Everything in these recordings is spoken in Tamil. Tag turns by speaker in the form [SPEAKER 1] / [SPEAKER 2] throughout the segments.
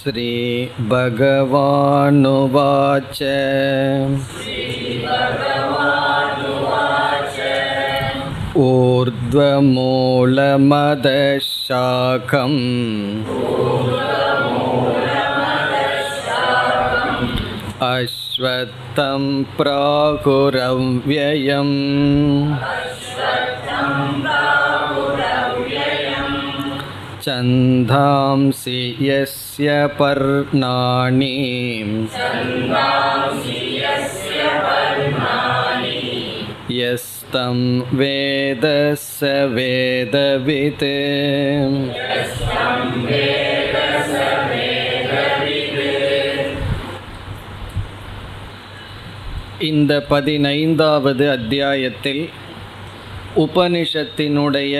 [SPEAKER 1] ஸ்ரீ பகவானுவாச்ச ஊர்த்வமூலமதः சாகம் அஸ்வத்தம் ப்ராகுரவ்யயம் சந்தாம்சி யஸ்ய பர்ணானி யஸ்தம் வேத ஸ வேதவித். இந்த 15வது அத்தியாயத்தில் உபனிஷத்தினுடைய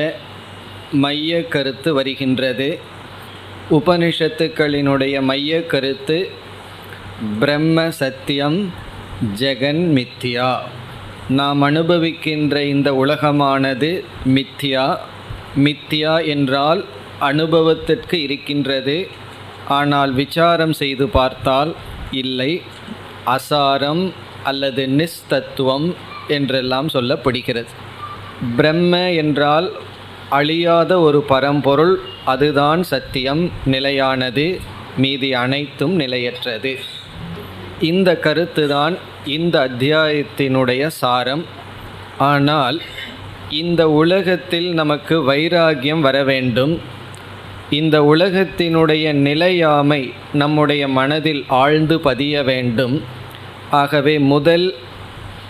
[SPEAKER 1] மைய கருத்து வருகின்றது. உபனிஷத்துக்களினுடைய மைய கருத்து பிரம்ம சத்தியம், ஜெகன் மித்யா. நாம் அனுபவிக்கின்ற இந்த உலகமானது மித்யா. மித்யா என்றால் அனுபவத்திற்கு இருக்கின்றது, ஆனால் விசாரம் செய்து பார்த்தால் இல்லை, அசாரம் அல்லது நிஸ்தத்துவம் என்றெல்லாம் சொல்லப்படுகிறது. பிரம்ம என்றால் அழியாத ஒரு பரம்பொருள், அதுதான் சத்தியம், நிலையானது, மீதி அனைத்தும் நிலையற்றது. இந்த கருத்துதான் இந்த அத்தியாயத்தினுடைய சாரம். ஆனால் இந்த உலகத்தில் நமக்கு வைராகியம் வர வேண்டும். இந்த உலகத்தினுடைய நிலையாமை நம்முடைய மனதில் ஆழ்ந்து பதிய வேண்டும். ஆகவே முதல்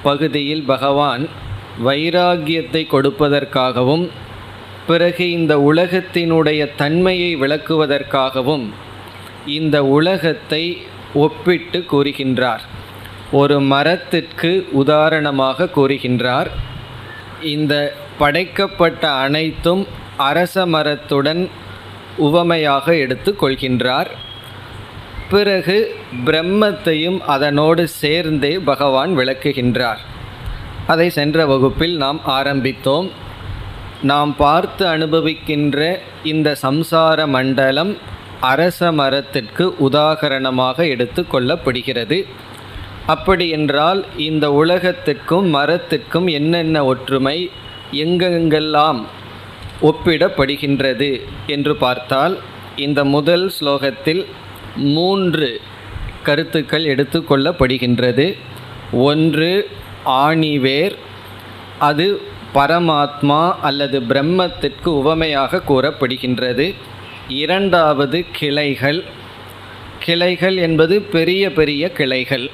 [SPEAKER 1] பகுதியில் பகவான் வைராகியத்தை கொடுப்பதற்காகவும், பிறகு இந்த உலகத்தினுடைய தன்மையை விளக்குவதற்காகவும் இந்த உலகத்தை ஒப்பிட்டு கூறுகின்றார். ஒரு மரத்திற்கு உதாரணமாக கூறுகின்றார். இந்த படைக்கப்பட்ட அனைத்தும் அரச மரத்துடன் உவமையாக எடுத்து கொள்கின்றார். பிறகு பிரம்மத்தையும் அதனோடு சேர்ந்தே பகவான் விளக்குகின்றார். அதை சென்ற வகுப்பில் நாம் ஆரம்பித்தோம். நாம் பார்த்து அனுபவிக்கின்ற இந்த சம்சார மண்டலம் அரச மரத்திற்கு உதாகரணமாக எடுத்து கொள்ளப்படுகிறது. அப்படி என்றால் இந்த உலகத்திற்கும் மரத்திற்கும் என்னென்ன ஒற்றுமை, எங்கெங்கெல்லாம் ஒப்பிடப்படுகின்றது என்று பார்த்தால், இந்த முதல் ஸ்லோகத்தில் 3 கருத்துக்கள் எடுத்து கொள்ளப்படுகின்றது. ஒன்று ஆணிவேர், அது பரமாத்மா அல்லது பிரம்மத்திற்கு உவமையாக கூறப்படுகின்றது. இரண்டாவது கிளைகள். கிளைகள் என்பது பெரிய பெரிய கிளைகள்,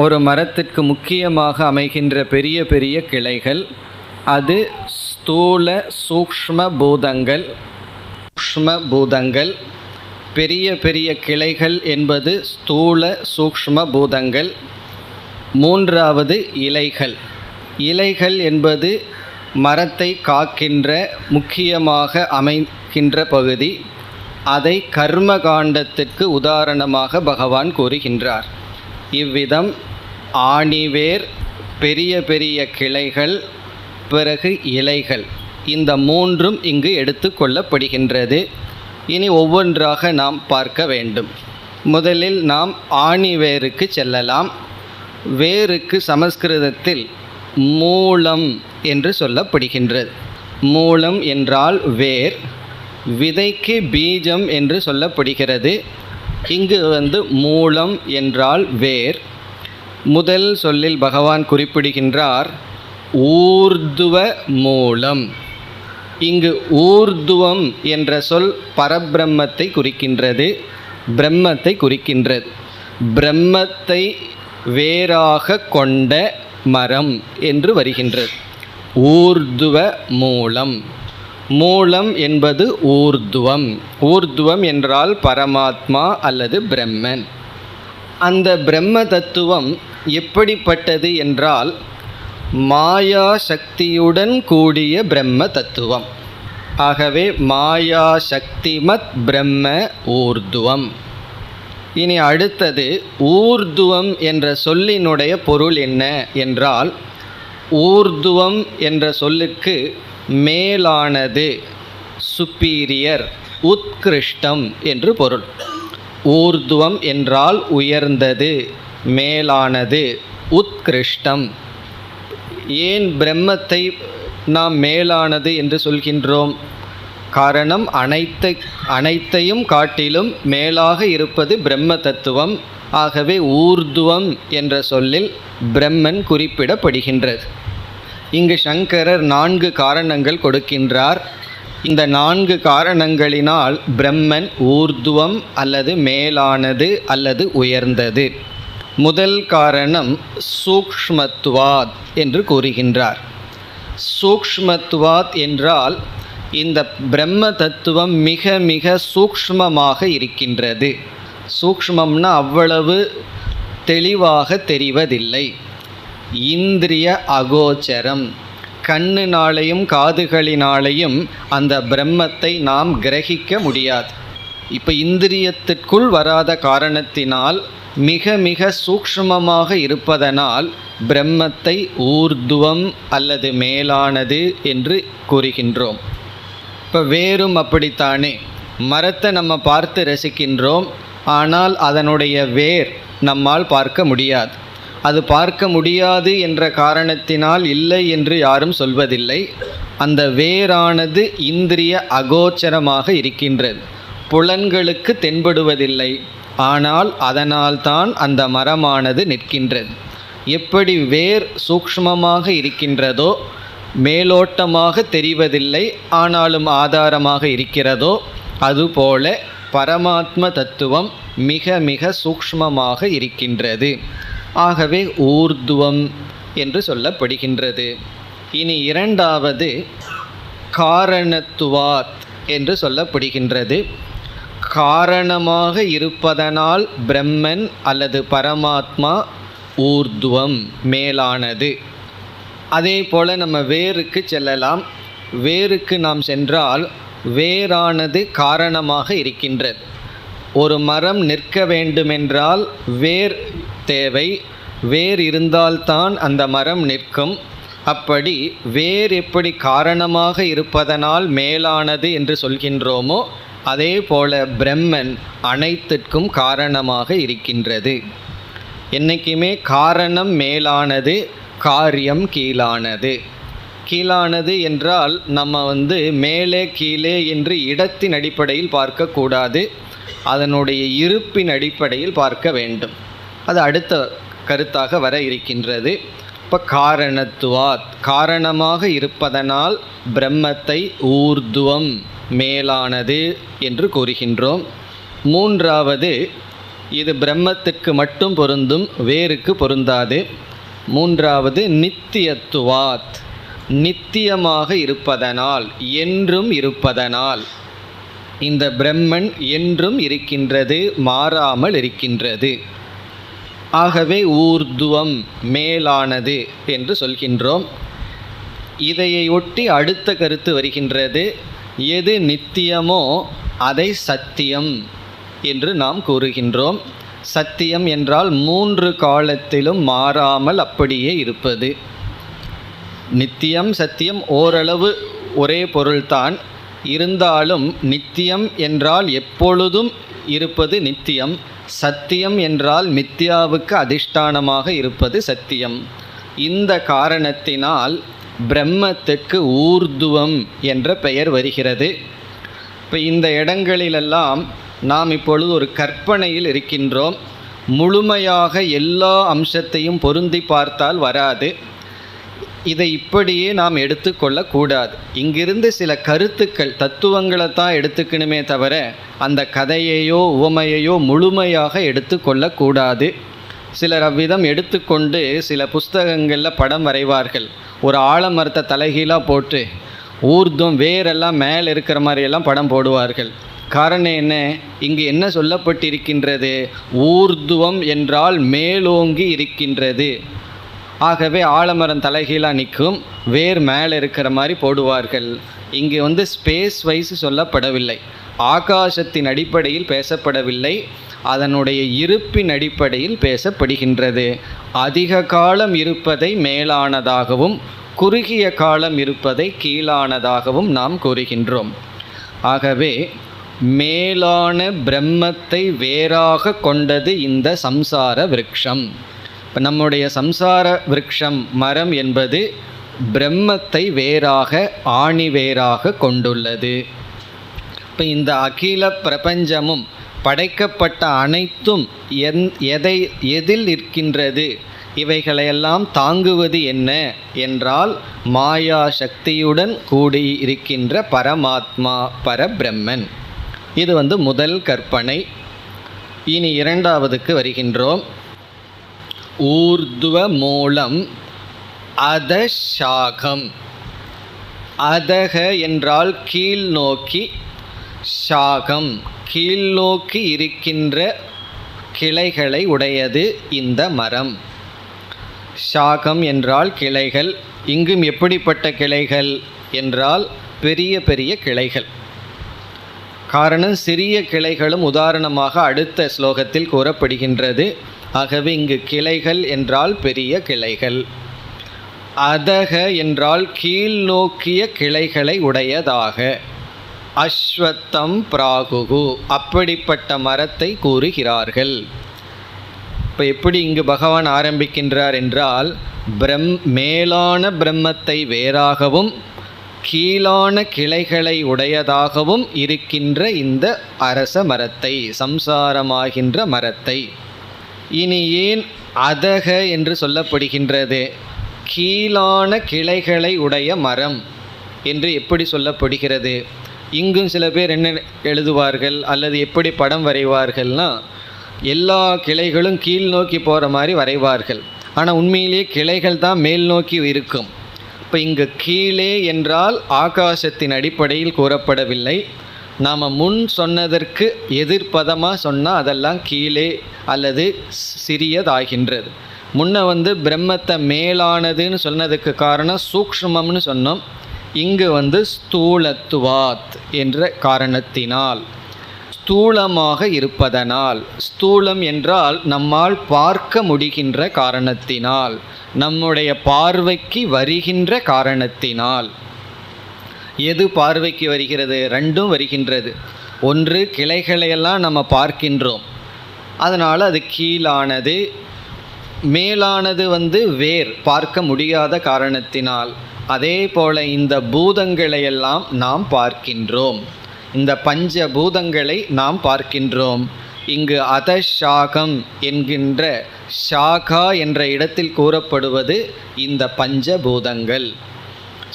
[SPEAKER 1] ஒரு மரத்திற்கு முக்கியமாக அமைகின்ற பெரிய பெரிய கிளைகள். அது ஸ்தூல சூக்ஷ்ம பூதங்கள். சூக்ஷ்ம பூதங்கள், பெரிய பெரிய கிளைகள் என்பது ஸ்தூல சூக்ஷ்ம பூதங்கள். மூன்றாவது இலைகள். இலைகள் என்பது மரத்தை காக்கின்ற முக்கியமாக அமைக்கின்ற பகுதி. அதை கர்மகாண்டத்திற்கு உதாரணமாக பகவான் கூறுகின்றார். இவ்விதம் ஆணிவேர், பெரிய பெரிய கிளைகள், பிறகு இலைகள், இந்த 3ம் இங்கு எடுத்து கொள்ளப்படுகின்றது. இனி ஒவ்வொன்றாக நாம் பார்க்க வேண்டும். முதலில் நாம் ஆணிவேருக்கு செல்லலாம். வேருக்கு சமஸ்கிருதத்தில் மூலம் என்று சொல்லப்படுகின்றது. மூலம் என்றால் வேர், விதைக்கு பீஜம் என்று சொல்லப்படுகிறது. இங்கு மூலம் என்றால் வேர். முதல் சொல்லில் பகவான் குறிப்பிடுகின்றார் ஊர்துவ மூலம். இங்கு ஊர்துவம் என்ற சொல் பரபிரம்மத்தை குறிக்கின்றது, பிரம்மத்தை குறிக்கின்றது. பிரம்மத்தை வேறாக கொண்ட மரம் என்று வருகின்றது. ஊர்துவ மூலம். மூலம் என்பது ஊர்துவம். ஊர்துவம் என்றால் பரமாத்மா அல்லது பிரம்மன். அந்த பிரம்ம தத்துவம் எப்படிப்பட்டது என்றால் மாயா சக்தியுடன் கூடிய பிரம்ம தத்துவம். ஆகவே மாயா சக்திமத் பிரம்ம ஊர்துவம். இனி அடுத்தது ஊர்துவம் என்ற சொல்லினுடைய பொருள் என்ன என்றால், ஊர்துவம் என்ற சொல்லுக்கு மேலானது, சுப்பீரியர், உத்கிருஷ்டம் என்று பொருள். ஊர்துவம் என்றால் உயர்ந்தது, மேலானது, உத்கிருஷ்டம். ஏன் பிரம்மத்தை நாம் மேலானது என்று சொல்கின்றோம்? காரணம், அனைத்தையும் காட்டிலும் மேலாக இருப்பது பிரம்ம தத்துவம். ஆகவே ஊர்துவம் என்ற சொல்லில் பிரம்மன் குறிப்பிடப்படுகின்றது. இங்கு சங்கரர் 4 காரணங்கள் கொடுக்கின்றார். இந்த 4 காரணங்களினால் பிரம்மன் ஊர்துவம் அல்லது மேலானது அல்லது உயர்ந்தது. முதல் காரணம் சூக்ஷ்மத்துவாத் என்று கூறுகின்றார். சூக்ஷ்மத்துவாத் என்றால் இந்த பிரம்ம தத்துவம் மிக மிக சூக்ஷ்மமாக இருக்கின்றது. சூக்ஷ்மம்னா அவ்வளவு தெளிவாக தெரிவதில்லை. இந்திரிய அகோச்சரம், கண்ணினாலையும் காதுகளினாலையும் அந்த பிரம்மத்தை நாம் கிரகிக்க முடியாது. இப்போ இந்திரியத்திற்குள் வராத காரணத்தினால் மிக மிக சூக்ஷ்மமாக இருப்பதனால் பிரம்மத்தை ஊர்துவம் அல்லது மேலானது என்று கூறுகின்றோம். இப்போ வேரும் அப்படித்தானே, மரத்தை நம்ம பார்த்து ரசிக்கின்றோம், ஆனால் அதனுடைய வேர் நம்மால் பார்க்க முடியாது. அது பார்க்க முடியாது என்ற காரணத்தினால் இல்லை என்று யாரும் சொல்வதில்லை. அந்த வேரானது இந்திரிய அகோச்சரமாக இருக்கின்றது, புலன்களுக்கு தென்படுவதில்லை. ஆனால் அதனால்தான் அந்த மரமானது நிற்கின்றது. எப்படி வேர் சூக்ஷ்மமாக இருக்கின்றதோ, மேலோட்டமாக தெரிவதில்லை, ஆனாலும் ஆதாரமாக இருக்கிறதோ, அதுபோல பரமாத்ம தத்துவம் மிக மிக சூக்ஷ்மமாக இருக்கின்றது. ஆகவே ஊர்துவம் என்று சொல்லப்படுகின்றது. இனி இரண்டாவது காரணத்துவாத் என்று சொல்லப்படுகின்றது. காரணமாக இருப்பதனால் பிரம்மன் அல்லது பரமாத்மா ஊர்துவம் மேலானது. அதே போல் நம்ம வேருக்கு செல்லலாம். வேருக்கு நாம் சென்றால் வேரானது காரணமாக இருக்கின்றது. ஒரு மரம் நிற்க வேண்டுமென்றால் வேர் தேவை. வேர் இருந்தால்தான் அந்த மரம் நிற்கும். அப்படி வேர் எப்படி காரணமாக இருப்பதனால் மேலானது என்று சொல்கின்றோமோ, அதே போல பிரம்மன் அனைத்திற்கும் காரணமாக இருக்கின்றது. என்றைக்குமே காரணம் மேலானது, காரியம் கீழானது. கீழானது என்றால் நம்ம மேலே கீழே என்று இடத்தின் அடிப்படையில் பார்க்கக்கூடாது, அதனுடைய இருப்பின் அடிப்படையில் பார்க்க வேண்டும். அது அடுத்த கருத்தாக வர இருக்கின்றது. இப்போ காரணத்துவாத், காரணமாக இருப்பதனால் பிரம்மத்தை ஊர்துவம் மேலானது என்று கூறுகின்றோம். மூன்றாவது, இது பிரம்மத்துக்கு மட்டும் பொருந்தும், வேருக்கு பொருந்தாது. மூன்றாவது நித்தியத்துவாத், நித்தியமாக இருப்பதனால், என்றும் இருப்பதனால். இந்த பிரம்மன் என்றும் இருக்கின்றது, மாறாமல் இருக்கின்றது. ஆகவே ஊர்துவம் மேலானது என்று சொல்கின்றோம். இதையை ஒட்டி அடுத்த கருத்து வருகின்றது. எது நித்தியமோ அதை சத்தியம் என்று நாம் கூறுகின்றோம். சத்தியம் என்றால் 3 காலத்திலும் மாறாமல் அப்படியே இருப்பது. நித்தியம் சத்தியம் ஓரளவு ஒரே பொருள்தான். இருந்தாலும் நித்தியம் என்றால் எப்பொழுதும் இருப்பது நித்தியம். சத்தியம் என்றால் மித்யாவுக்கு அதிஷ்டானமாக இருப்பது சத்தியம். இந்த காரணத்தினால் பிரம்மத்துக்கு ஊர்துவம் என்ற பெயர் வருகிறது. இப்போ இந்த இடங்களிலெல்லாம் நாம் இப்பொழுது ஒரு கற்பனையில் இருக்கின்றோம். முழுமையாக எல்லா அம்சத்தையும் பொருந்தி பார்த்தால் வராது. இதை இப்படியே நாம் எடுத்துக்கொள்ளக்கூடாது. இங்கிருந்து சில கருத்துக்கள், தத்துவங்களை தான் எடுத்துக்கணுமே தவிர அந்த கதையையோ உவமையையோ முழுமையாக எடுத்துக்கொள்ளக்கூடாது. சிலர் அவ்விதம் எடுத்துக்கொண்டு சில புஸ்தகங்களில் படம் வரைவார்கள். ஒரு ஆலமரத்தை தலைகீழாக போட்டு ஊர்துவம் வேரெல்லாம் மேலே இருக்கிற மாதிரியெல்லாம் படம் போடுவார்கள். காரணம் என்ன? இங்கு என்ன சொல்லப்பட்டிருக்கின்றது? ஊர்துவம் என்றால் மேலோங்கி இருக்கின்றது. ஆகவே ஆலமரம் தலைகீழாக நிற்கும், வேர் மேலே இருக்கிற மாதிரி போடுவார்கள். இங்கு ஸ்பேஸ் வைஸ் சொல்லப்படவில்லை, ஆகாசத்தின் அடிப்படையில் பேசப்படவில்லை, அதனுடைய இருப்பின் அடிப்படையில் பேசப்படுகின்றது. அதிக காலம் இருப்பதை மேலானதாகவும் குறுகிய காலம் இருப்பதை கீழானதாகவும் நாம் கூறுகின்றோம். ஆகவே மேலான பிரம்மத்தை வேறாக கொண்டது இந்த சம்சார விருட்சம். இப்போ நம்முடைய சம்சார விருட்சம் மரம் என்பது பிரம்மத்தை வேறாக ஆணி வேறாக கொண்டுள்ளது. இப்போ இந்த அகில பிரபஞ்சமும் படைக்கப்பட்ட அனைத்தும் எதில் இருக்கின்றது? இவைகளையெல்லாம் தாங்குவது என்ன என்றால் மாயா சக்தியுடன் கூடி இருக்கின்ற பரமாத்மா பரபிரம்மன். இது முதல் கற்பனை. இனி இரண்டாவதுக்கு வருகின்றோம். ஊர்துவ மூலம் அதசாகம். அதக என்றால் கீழ் நோக்கி, சாகம் கீழ் நோக்கி இருக்கின்ற கிளைகளை உடையது இந்த மரம். சாகம் என்றால் கிளைகள். இங்கும் எப்படிப்பட்ட கிளைகள் என்றால் பெரிய பெரிய கிளைகள். காரணம் சிறிய கிளைகளும் உதாரணமாக அடுத்த ஸ்லோகத்தில் கூறப்படுகின்றது. ஆகவே இங்கு கிளைகள் என்றால் பெரிய கிளைகள். அதக என்றால் கீழ் நோக்கிய கிளைகளை உடையதாக. அஸ்வத்தம் பிராகுகு, அப்படிப்பட்ட மரத்தை கூறுகிறார்கள். இப்போ எப்படி இங்கு பகவான் ஆரம்பிக்கின்றார் என்றால் மேலான பிரம்மத்தை வேறாகவும் கீழான கிளைகளை உடையதாகவும் இருக்கின்ற இந்த அரச மரத்தை, சம்சாரமாகின்ற மரத்தை. இனி ஏன் அதக என்று சொல்லப்படுகின்றது? கீழான கிளைகளை உடைய மரம் என்று எப்படி சொல்லப்படுகிறது? இங்கும் சில பேர் என்ன எழுதுவார்கள் அல்லது எப்படி படம் வரைவார்கள்னா, எல்லா கிளைகளும் கீழ் நோக்கி போகிற மாதிரி வரைவார்கள். ஆனால் உண்மையிலேயே கிளைகள் தான் மேல் நோக்கி இருக்கும். இப்போ இங்கு கீழே என்றால் ஆகாசத்தின் அடிப்படையில் கூறப்படவில்லை. நாம் முன் சொன்னதற்கு எதிர்ப்பதமாக சொன்னால் அதெல்லாம் கீழே அல்லது சிறியதாகின்றது. முன்ன பிரம்மத்தை மேலானதுன்னு சொன்னதுக்கு காரணம் சூக்ஷ்மம்னு சொன்னோம். இங்கு ஸ்தூலத்துவாத் என்ற காரணத்தினால், ஸ்தூலமாக இருப்பதனால். ஸ்தூலம் என்றால் நம்மால் பார்க்க முடிகின்ற காரணத்தினால், நம்முடைய பார்வைக்கு வருகின்ற காரணத்தினால். எது பார்வைக்கு வருகிறது? ரெண்டும் வருகின்றது. ஒன்று கிளைகளையெல்லாம் நம்ம பார்க்கின்றோம், அதனால் அது கீழானது. மேலானது வேர் பார்க்க முடியாத காரணத்தினால். அதே போல இந்த பூதங்களையெல்லாம் நாம் பார்க்கின்றோம். இந்த பஞ்ச பூதங்களை நாம் பார்க்கின்றோம். இங்கு அதசாகம் என்கின்ற ஷாகா என்ற இடத்தில் கூறப்படுவது இந்த பஞ்சபூதங்கள்,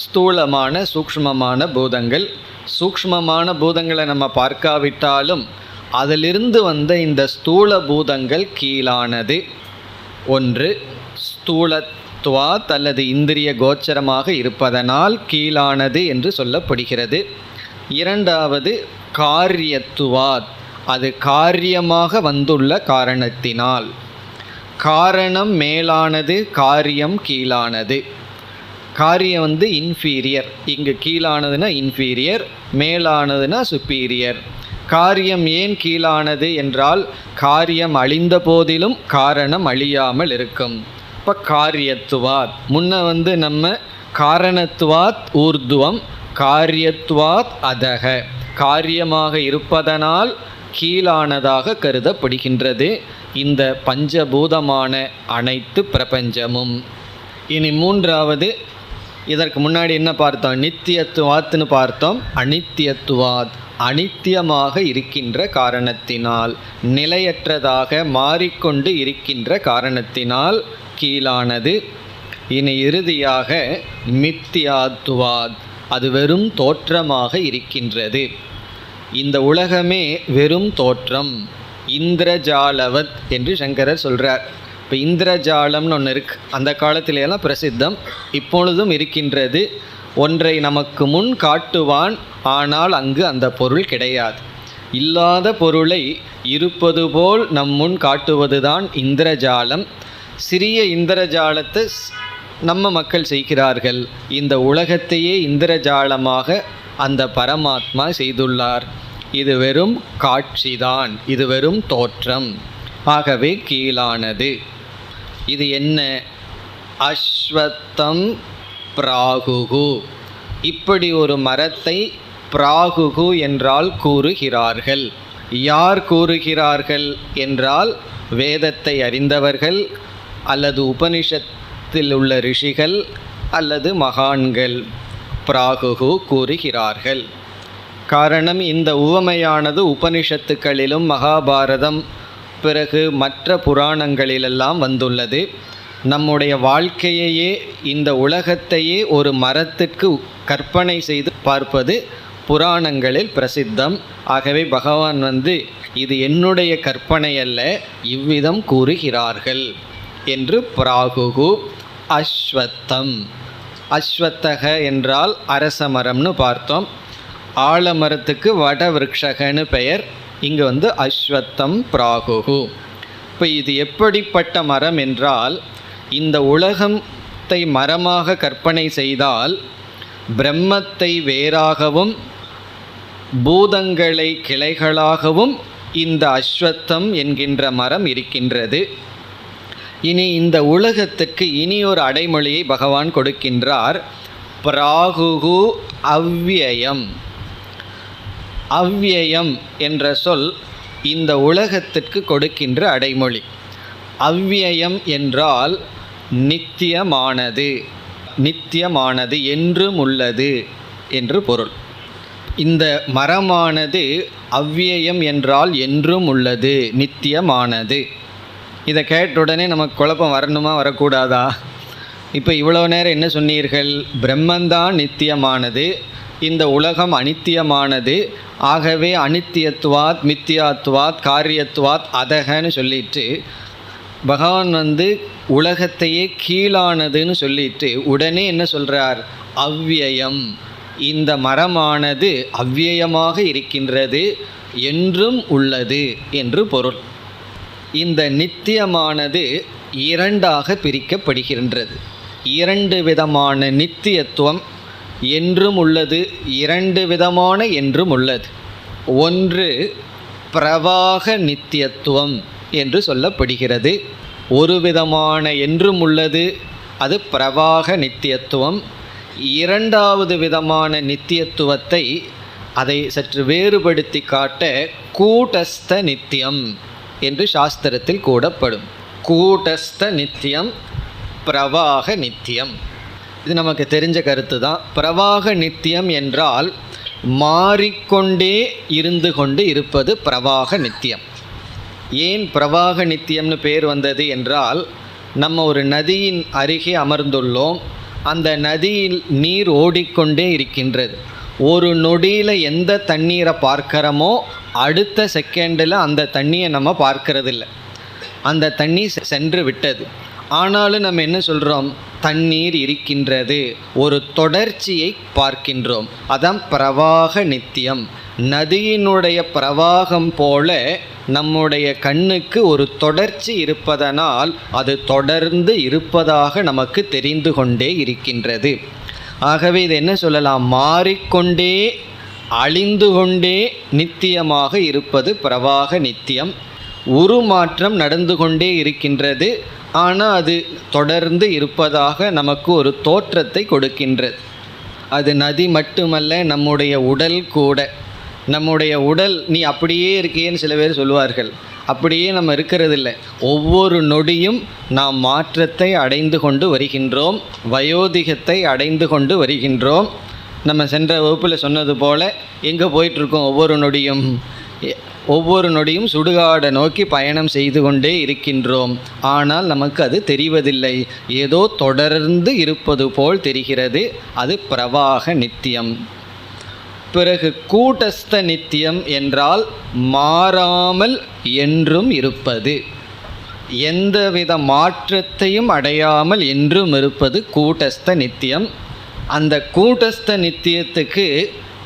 [SPEAKER 1] ஸ்தூலமான சூக்ஷ்மமான பூதங்கள். சூக்ஷ்மமான பூதங்களை நம்ம பார்க்காவிட்டாலும் அதிலிருந்து வந்த இந்த ஸ்தூல பூதங்கள் கீழானது. ஒன்று ஸ்தூலத்துவாத் அல்லது இந்திரிய கோச்சரமாக இருப்பதனால் கீழானது என்று சொல்லப்படுகிறது. இரண்டாவது காரியத்துவாத், அது காரியமாக வந்துள்ள காரணத்தினால். காரணம் மேலானது, காரியம் கீழானது. காரியம் இன்ஃபீரியர். இங்கு கீழானதுன்னா இன்ஃபீரியர், மேலானதுன்னா சுப்பீரியர். காரியம் ஏன் கீழானது என்றால் காரியம் அழிந்த போதிலும் காரணம் அழியாமல் இருக்கும். இப்போ காரியத்துவாத். முன்ன நம்ம காரணத்துவாத் ஊர்துவம், காரியத்துவாத் அதக. காரியமாக இருப்பதனால் கீழானதாக கருதப்படுகின்றது இந்த பஞ்சபூதமான அனைத்து பிரபஞ்சமும். இனி மூன்றாவது, இதற்கு முன்னாடி என்ன பார்த்தோம்? நித்தியத்துவாத்னு பார்த்தோம். அனித்தியத்துவாத், அனித்தியமாக இருக்கின்ற காரணத்தினால், நிலையற்றதாக மாறிக்கொண்டு இருக்கின்ற காரணத்தினால் கீழானது. இனி இறுதியாக மித்தியாத்துவாத், அது வெறும் தோற்றமாக இருக்கின்றது. இந்த உலகமே வெறும் தோற்றம், இந்திரஜாலவத் என்று சங்கரர் சொல்கிறார். இப்போ இந்திரஜாலம்னு ஒன்று இருக்குது, அந்த காலத்திலெல்லாம் பிரசித்தம், இப்பொழுதும் இருக்கின்றது. ஒன்றை நமக்கு முன் காட்டுவான், ஆனால் அங்கு அந்த பொருள் கிடையாது. இல்லாத பொருளை இருப்பது போல் நம் முன் காட்டுவதுதான் இந்திரஜாலம். சிறிய இந்திரஜாலத்தை நம்ம மக்கள் செய்கிறார்கள். இந்த உலகத்தையே இந்திரஜாலமாக அந்த பரமாத்மா செய்துள்ளார். இது வெறும் காட்சிதான், இது வெறும் தோற்றம். ஆகவே கீழானது. இது என்ன? அஸ்வத்தம் பிராகுகு. இப்படி ஒரு மரத்தை பிராகுகு என்றால் கூறுகிறார்கள். யார் கூறுகிறார்கள் என்றால் வேதத்தை அறிந்தவர்கள் அல்லது உபனிஷத்தில் உள்ள ரிஷிகள் அல்லது மகான்கள் பிராகுகு கூறுகிறார்கள். காரணம், இந்த உவமையானது உபனிஷத்துக்களிலும் மகாபாரதம் பிறகு மற்ற புராணங்களிலெல்லாம் வந்துள்ளது. நம்முடைய வாழ்க்கையையே, இந்த உலகத்தையே ஒரு மரத்திற்கு கற்பனை செய்து பார்ப்பது புராணங்களில் பிரசித்தம். ஆகவே பகவான் இது என்னுடைய கற்பனை அல்ல, இவ்விதம் கூறுகிறார்கள் என்று பிராகுகு அஸ்வத்தம். அஸ்வத்தக என்றால் அரச மரம்னு பார்த்தோம். ஆலமரத்துக்கு வடவிருக்ஷகன்னு பெயர். இங்கு அஸ்வத்தம் பிராகுகு. இப்போ இது எப்படிப்பட்ட மரம் என்றால், இந்த உலகத்தை மரமாக கற்பனை செய்தால் பிரம்மத்தை வேறாகவும் பூதங்களை கிளைகளாகவும் இந்த அஸ்வத்தம் என்கின்ற மரம் இருக்கின்றது. இனி இந்த உலகத்துக்கு இனி ஒரு அடைமொழியை பகவான் கொடுக்கின்றார். பிராகுகு அவ்யயம். அவ்யயம் என்ற சொல் இந்த உலகத்திற்கு கொடுக்கின்ற அடைமொழி. அவ்யயம் என்றால் நித்தியமானது, நித்தியமானது என்றும் உள்ளது என்று பொருள். இந்த மரமானது அவ்யயம் என்றால் என்றும் உள்ளது, நித்தியமானது. இதை கேட்ட உடனே நமக்கு குழப்பம் வரணுமா வரக்கூடாதா? இப்போ இவ்வளோ நேரம் என்ன சொன்னீர்கள்? பிரம்மந்தான் நித்தியமானது, இந்த உலகம் அனித்தியமானது. ஆகவே அனித்தியத்துவாத் மித்தியாத்துவாத் காரியத்துவாத் அதகன்னு சொல்லிட்டு பகவான் உலகத்தையே கீழானதுன்னு சொல்லிட்டு உடனே என்ன சொல்கிறார்? அவ்யயம். இந்த மரமானது அவ்யயமாக இருக்கின்றது, என்றும் உள்ளது என்று பொருள். இந்த நித்தியமானது இரண்டாக பிரிக்கப்படுகின்றது. இரண்டு விதமான நித்தியத்துவம், என்றும் உள்ளது, இரண்டு விதமான என்றும் உள்ளது. ஒன்று பிரவாக நித்தியத்துவம் என்று சொல்லப்படுகிறது. ஒரு விதமான என்றும் உள்ளது, அது பிரவாக நித்தியத்துவம். இரண்டாவது விதமான நித்தியத்துவத்தை அதை சற்று வேறுபடுத்தி காட்ட கூட்டஸ்த நித்தியம் என்று சாஸ்திரத்தில் கூடப்படும். கூட்டஸ்த நித்தியம், பிரவாக நித்தியம். இது நமக்கு தெரிஞ்ச கருத்து தான். பிரவாக நித்தியம் என்றால் மாறிக்கொண்டே இருந்து கொண்டு இருப்பது பிரவாக நித்தியம். ஏன் பிரவாக நித்தியம்னு பேர் வந்தது என்றால், நம்ம ஒரு நதியின் அருகே அமர்ந்துள்ளோம். அந்த நதியில் நீர் ஓடிக்கொண்டே இருக்கின்றது. ஒரு நொடியில் எந்த தண்ணீரை பார்க்கிறோமோ அடுத்த செகண்டில் அந்த தண்ணியை நம்ம பார்க்கறதில்ல. அந்த தண்ணி சென்று விட்டது. ஆனாலும் நம்ம என்ன சொல்கிறோம்? தண்ணீர் இருக்கின்றது, ஒரு தொடர்ச்சியை பார்க்கின்றோம். அதான் பிரவாக நித்தியம். நதியினுடைய பிரவாகம் போல நம்முடைய கண்ணுக்கு ஒரு தொடர்ச்சி இருப்பதனால் அது தொடர்ந்து இருப்பதாக நமக்கு தெரிந்து கொண்டே இருக்கின்றது. ஆகவே இது என்ன சொல்லலாம்? மாறிக்கொண்டே அழிந்து கொண்டே நித்தியமாக இருப்பது பிரவாக நித்தியம். உருமாற்றம் நடந்து கொண்டே இருக்கின்றது, ஆனால் அது தொடர்ந்து இருப்பதாக நமக்கு ஒரு தோற்றத்தை கொடுக்கின்றது. அது நதி மட்டுமல்ல, நம்முடைய உடல் கூட. நம்முடைய உடல் நீ அப்படியே இருக்கேன்னு சில பேர் சொல்லுவார்கள். அப்படியே நம்ம இருக்கிறதில்ல. ஒவ்வொரு நொடியும் நாம் மாற்றத்தை அடைந்து கொண்டு வருகின்றோம், வயோதிகத்தை அடைந்து கொண்டு வருகின்றோம். நம்ம சென்ற வகுப்பில் சொன்னது போல் எங்கே போயிட்டுருக்கோம்? ஒவ்வொரு நொடியும் சுடுகாடை நோக்கி பயணம் செய்து கொண்டே இருக்கின்றோம். ஆனால் நமக்கு அது தெரிவதில்லை. ஏதோ தொடர்ந்து இருப்பது போல் தெரிகிறது. அது பிரவாக நித்தியம். பிறகு கூட்டஸ்த நித்தியம் என்றால் மாறாமல் என்றும் இருப்பது, எந்தவித மாற்றத்தையும் அடையாமல் என்றும் இருப்பது கூட்டஸ்த நித்தியம். அந்த கூட்டஸ்த நித்தியத்துக்கு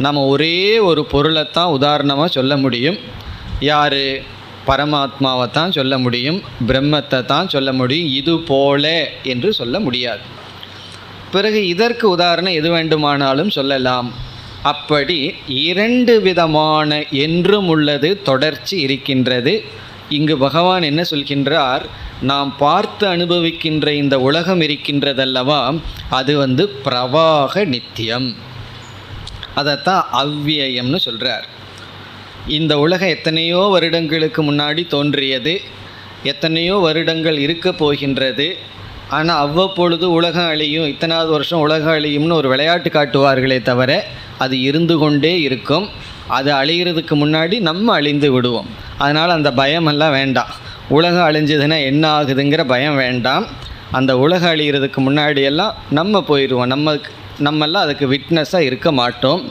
[SPEAKER 1] நம்ம ஒரே ஒரு பொருளைத்தான் உதாரணமாக சொல்ல முடியும். யார்? பரமாத்மாவை தான் சொல்ல முடியும், பிரம்மத்தை தான் சொல்ல முடியும். இது போல என்று சொல்ல முடியாது. பிறகு இதற்கு உதாரணம் எது வேண்டுமானாலும் சொல்லலாம். அப்படி இரண்டு விதமான என்றும் உள்ளது தொடர்ச்சி இருக்கின்றது. இங்கு பகவான் என்ன சொல்கின்றார்? நாம் பார்த்து அனுபவிக்கின்ற இந்த உலகம் இருக்கின்றதல்லவா, அது பிரவாக நித்தியம். அதைத்தான் அவ்வியயம்னு சொல்கிறார். இந்த உலகம் எத்தனையோ வருடங்களுக்கு முன்னாடி தோன்றியது, எத்தனையோ வருடங்கள் இருக்க போகின்றது. ஆனால் அவ்வப்பொழுது உலகம் அழியும், இத்தனாவது வருஷம் உலகம் அழியும்னு ஒரு விளையாட்டு காட்டுவார்களே தவிர அது இருந்து கொண்டே இருக்கும். அது அழிகிறதுக்கு முன்னாடி நம்ம அழிந்து விடுவோம். அதனால் அந்த பயமெல்லாம் வேண்டாம். உலகம் அழிஞ்சதுன்னா என்ன ஆகுதுங்கிற பயம் வேண்டாம். அந்த உலகம் அழிகிறதுக்கு முன்னாடியெல்லாம் நம்ம போயிடுவோம். நம்மெல்லாம் அதுக்கு விட்னஸாக இருக்க மாட்டோம்.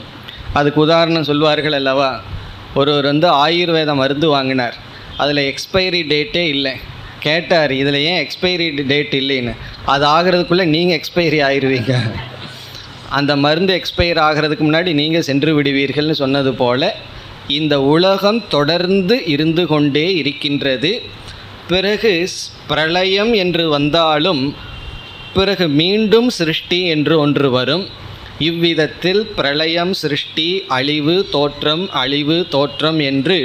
[SPEAKER 1] அதுக்கு உதாரணம் சொல்வார்கள் அல்லவா, ஒருவர் ஆயுர்வேத மருந்து வாங்கினார், அதில் எக்ஸ்பைரி டேட்டே இல்லை. கேட்டார், இதில் ஏன் எக்ஸ்பைரி டேட் இல்லைன்னு. அது ஆகிறதுக்குள்ளே நீங்கள் எக்ஸ்பைரி ஆயிடுவீங்க, அந்த மருந்து எக்ஸ்பயர் ஆகிறதுக்கு முன்னாடி நீங்கள் சென்று விடுவீர்கள்னு சொன்னது போல் இந்த உலகம் தொடர்ந்து இருந்து கொண்டே இருக்கின்றது. பிறகு பிரளயம் என்று வந்தாலும் பிறகு மீண்டும் சிருஷ்டி என்று ஒன்று வரும். இவ்விதத்தில் பிரளயம், சிருஷ்டி, அழிவு, தோற்றம், அழிவு, தோற்றம் என்று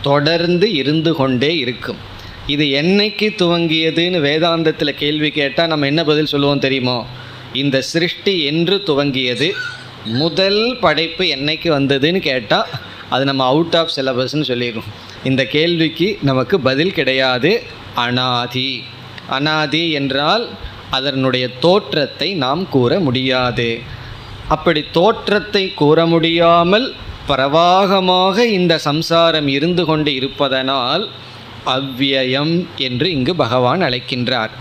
[SPEAKER 1] தொடர்ந்து இருந்து கொண்டே இருக்கும். இது என்னைக்கு துவங்கியதுன்னு வேதாந்தத்தில் கேள்வி கேட்டால் நம்ம என்ன பதில் சொல்லுவோம் தெரியுமோ? இந்த சிருஷ்டி என்று துவங்கியது. முதல் படைப்பு என்னைக்கு வந்ததுன்னு கேட்டால் அது நம்ம அவுட் ஆஃப் சிலபஸ்ன்னு சொல்லிடுவோம். இந்த கேள்விக்கு நமக்கு பதில் கிடையாது. அனாதி. அனாதி என்றால் அதனுடைய தோற்றத்தை நாம் கூற முடியாது. அப்படி தோற்றத்தை கூற முடியாமல் பிரவாகமாக இந்த சம்சாரம் இருந்து கொண்டு இருப்பதனால் அவ்வியம் என்று இங்கு பகவான் அழைக்கின்றார்.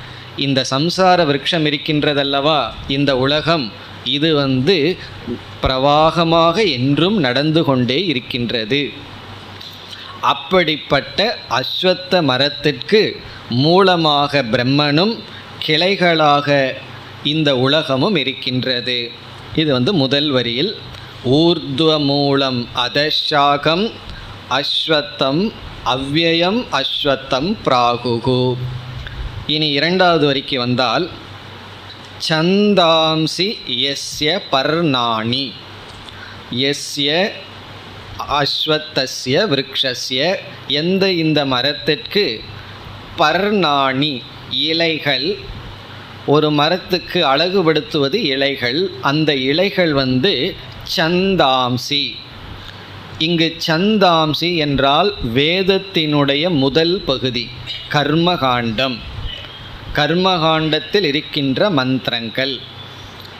[SPEAKER 1] இந்த சம்சார விருட்சம் இருக்கின்றதல்லவா, இந்த உலகம், இது பிரவாகமாக என்றும் நடந்து கொண்டே இருக்கின்றது. அப்படிப்பட்ட அஸ்வத்த மரத்திற்கு மூலமாக பிரம்மனும் கிளைகளாக இந்த உலகமும் இருக்கின்றது. இது முதல் வரியில் ஊர்த்வ மூலம் அதஷாகம் அஸ்வத்தம் அவ்யயம் அஸ்வத்தம் பிராகுகு. இனி இரண்டாவது வரிக்கு வந்தால் சந்தாம்சி யஸ்ய பர்ணாணி, யஸ்ய அஸ்வத்தஸ்ய விருக்ஷஸ்ய, எந்த இந்த மரத்திற்கு பர்ணாணி இலைகள், ஒரு மரத்துக்கு அழகுபடுத்துவது இலைகள், அந்த இலைகள் சந்தாம்சி. இங்கு சந்தாம்சி என்றால் வேதத்தினுடைய முதல் பகுதி கர்மகாண்டம், கர்மகாண்டத்தில் இருக்கின்ற மந்திரங்கள்.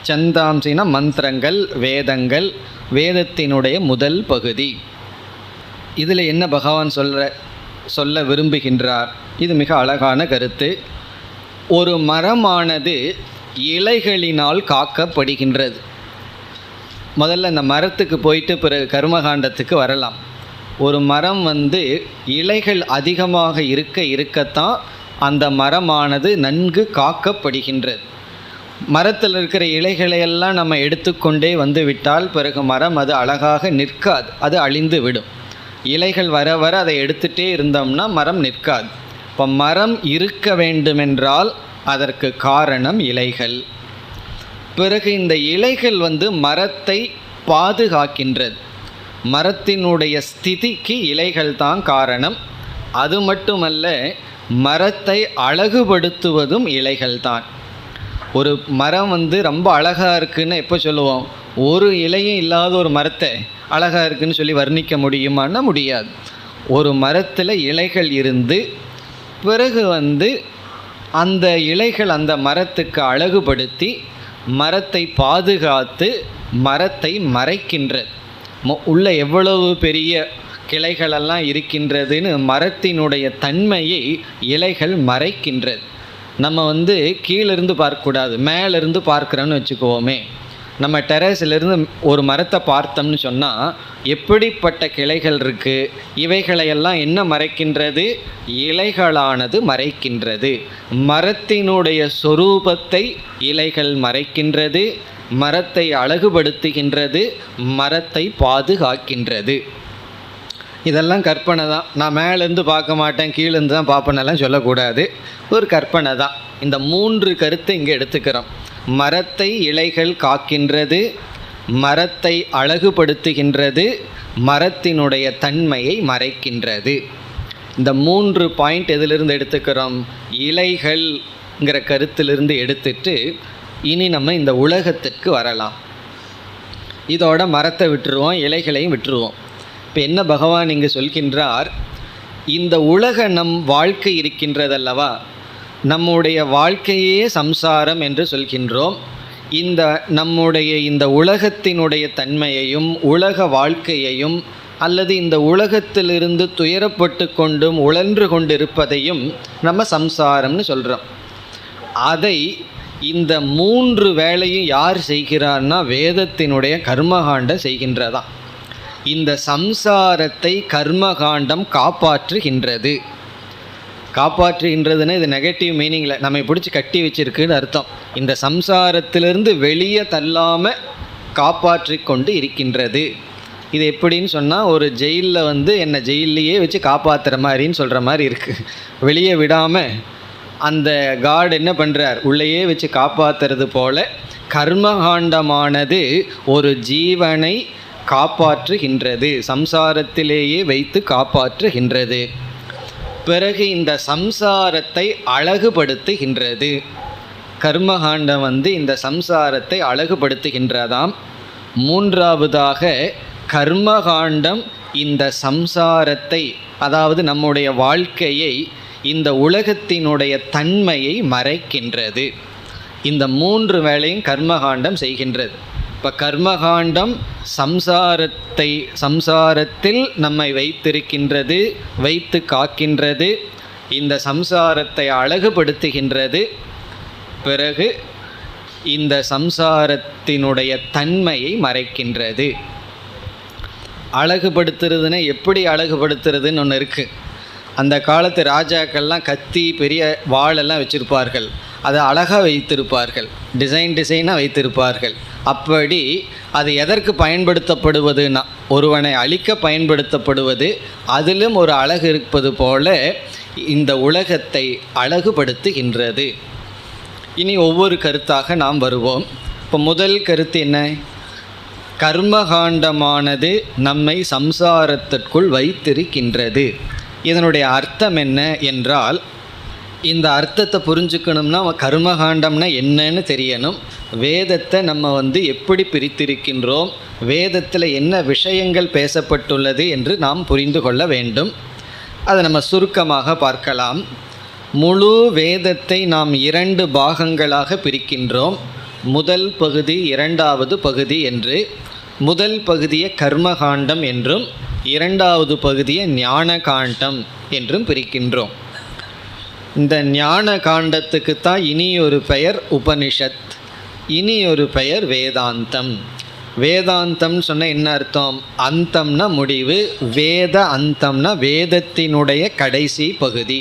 [SPEAKER 1] சந்தாம்சினா மந்திரங்கள், வேதங்கள், வேதத்தினுடைய முதல் பகுதி. இதில் என்ன பகவான் சொல்ல விரும்புகின்றார்? இது மிக அழகான கருத்து. ஒரு மரமானது இலைகளினால் காக்கப்படுகின்றது. முதல்ல இந்த மரத்துக்கு போயிட்டு பிறகு கர்மகாண்டத்துக்கு வரலாம். ஒரு மரம் இலைகள் அதிகமாக இருக்கத்தான் அந்த மரமானது நன்கு காக்கப்படுகின்றது. மரத்தில் இருக்கிற இலைகளையெல்லாம் நம்ம எடுத்துக்கொண்டே விட்டால் பிறகு மரம் அது அழகாக நிற்காது, அது அழிந்து விடும். இலைகள் வர வர அதை எடுத்துகிட்டே இருந்தோம்னா மரம் நிற்காது. இப்போ மரம் இருக்க வேண்டுமென்றால் அதற்கு காரணம் இலைகள். பிறகு இந்த இலைகள் மரத்தை பாதுகாக்கின்றது. மரத்தினுடைய ஸ்திதிக்கு இலைகள் தான் காரணம். அது மட்டுமல்ல, மரத்தை அழகுபடுத்துவதும் இலைகள் தான். ஒரு மரம் ரொம்ப அழகாக இருக்குன்னு எப்போ சொல்லுவோம்? ஒரு இலையும் இல்லாத ஒரு மரத்தை அழகாக இருக்குன்னு சொல்லி வர்ணிக்க முடியுமான்னா முடியாது. ஒரு மரத்தில் இலைகள் இருந்து பிறகு அந்த இலைகள் அந்த மரத்துக்கு அழகுபடுத்தி மரத்தை பாதுகாத்து மரத்தை மறைக்கின்றது. உள்ள எவ்வளவு பெரிய கிளைகளெல்லாம் இருக்கின்றதுன்னு மரத்தினுடைய தன்மையை இலைகள் மறைக்கின்றது. நம்ம கீழிருந்து பார்க்கக்கூடாது, மேலிருந்து பார்க்குறோன்னு வச்சுக்குவோமே. நம்ம டெரஸிலிருந்து ஒரு மரத்தை பார்த்தோம்னு சொன்னால் எப்படிப்பட்ட கிளைகள் இருக்குது, இவைகளையெல்லாம் என்ன மறைக்கின்றது? இலைகளானது மறைக்கின்றது. மரத்தினுடைய சொரூபத்தை இலைகள் மறைக்கின்றது, மரத்தை அழகுபடுத்துகின்றது, மரத்தை பாதுகாக்கின்றது. இதெல்லாம் கற்பனை தான். நான் மேலேருந்து பார்க்க மாட்டேன், கீழேருந்து தான் பார்ப்பேனெல்லாம் சொல்லக்கூடாது. ஒரு கற்பனை தான். இந்த மூன்று கருத்தை இங்கே எடுத்துக்கிறோம். மரத்தை இலைகள் காக்கின்றது, மரத்தை அழகுபடுத்துகின்றது, மரத்தினுடைய தன்மையை மறைக்கின்றது. இந்த மூன்று பாயிண்ட் எதிலிருந்து எடுத்துக்கிறோம்? இலைகள்ங்கிற கருத்திலிருந்து எடுத்துட்டு இனி நம்ம இந்த உலகத்திற்கு வரலாம். இதோட மரத்தை விட்டுருவோம், இலைகளையும் விட்டுருவோம். இப்போ என்ன பகவான் இங்கு சொல்கின்றார், இந்த உலக நம் வாழ்க்கை இருக்கின்றதல்லவா, நம்முடைய வாழ்க்கையே சம்சாரம் என்று சொல்கின்றோம். இந்த நம்முடைய இந்த உலகத்தினுடைய தன்மையையும் உலக வாழ்க்கையையும் அல்லது இந்த உலகத்திலிருந்து துயரப்பட்டு கொண்டும் உழன்று கொண்டிருப்பதையும் நம்ம சம்சாரம்னு சொல்கிறோம். அதை இந்த 3 வேளையும் யார் செய்கிறார்னா வேதத்தினுடைய கர்மகாண்டம் செய்கின்றதாம். இந்த சம்சாரத்தை கர்மகாண்டம் காப்பாற்றுகின்றது. காப்பாற்றுகின்றதுன்னா இது நெகட்டிவ் மீனிங்கில் நம்ம பிடிச்சி கட்டி வச்சிருக்குன்னு அர்த்தம். இந்த சம்சாரத்திலிருந்து வெளியே தள்ளாமல் காப்பாற்றி கொண்டு இருக்கின்றது. இது எப்படின்னு சொன்னால், ஒரு ஜெயிலில் என்னை ஜெயிலையே வச்சு காப்பாற்றுற மாதிரின்னு சொல்கிற மாதிரி இருக்குது. வெளியே விடாமல் அந்த காட் என்ன பண்ணுறார், உள்ளேயே வச்சு காப்பாற்றுறது போல கர்மகாண்டமானது ஒரு ஜீவனை காப்பாற்றுகின்றது, சம்சாரத்திலேயே வைத்து காப்பாற்றுகின்றது. பிறகு இந்த சம்சாரத்தை அழகுபடுத்துகின்றது. கர்மகாண்டம் இந்த சம்சாரத்தை அழகுபடுத்துகின்றதாம். மூன்றாவதாக கர்மகாண்டம் இந்த சம்சாரத்தை, அதாவது நம்முடைய வாழ்க்கையை, இந்த உலகத்தினுடைய தன்மையை மறைக்கின்றது. இந்த 3 வேளையும் கர்மகாண்டம் செய்கின்றது. இப்போ கர்மகாண்டம் சம்சாரத்தில் நம்மை வைத்திருக்கின்றது, வைத்து காக்கின்றது, இந்த சம்சாரத்தை அழகுபடுத்துகின்றது. பிறகு இந்த சம்சாரத்தினுடைய தன்மையை மறைக்கின்றது. அழகுபடுத்துறதுன்னா எப்படி அழகுபடுத்துறதுன்னு ஒன்று இருக்குது. அந்த காலத்து ராஜாக்கள்லாம் கத்தி பெரிய வாளெல்லாம் வச்சுருப்பார்கள், அதை அழகாக வைத்திருப்பார்கள், டிசைனாக வைத்திருப்பார்கள். அப்படி அது எதற்கு பயன்படுத்தப்படுவதுன்னா ஒருவனை அழிக்க பயன்படுத்தப்படுவது. அதிலும் ஒரு அழகு இருப்பது போல இந்த உலகத்தை அழகுபடுத்துகின்றது. இனி ஒவ்வொரு கருத்தாக நாம் வருவோம். இப்போ முதல் கருத்து என்ன, கர்மகாண்டமானது நம்மை சம்சாரத்திற்குள் வைத்திருக்கின்றது. இதனுடைய அர்த்தம் என்ன என்றால், இந்த அர்த்தத்தை புரிஞ்சுக்கணும்னா கர்மகாண்டம்னா என்னன்னு தெரியணும். வேதத்தை நம்ம எப்படி பிரித்திருக்கின்றோம், வேதத்தில் என்ன விஷயங்கள் பேசப்பட்டுள்ளது என்று நாம் புரிந்து கொள்ள வேண்டும். அதை நம்ம சுருக்கமாக பார்க்கலாம். முழு வேதத்தை நாம் 2 பாகங்களாக பிரிக்கின்றோம். முதல் பகுதி, இரண்டாவது பகுதி என்று. முதல் பகுதியை கர்மகாண்டம் என்றும், இரண்டாவது பகுதியை ஞான காண்டம் என்றும் பிரிக்கின்றோம். இந்த ஞான காண்டத்துக்கு தான் இனி ஒரு பெயர் உபனிஷத், இனி ஒரு பெயர் வேதாந்தம். வேதாந்தம் சொன்ன என்ன அர்த்தம், அந்தம்னா முடிவு, வேத அந்தம்னா வேதத்தினுடைய கடைசி பகுதி.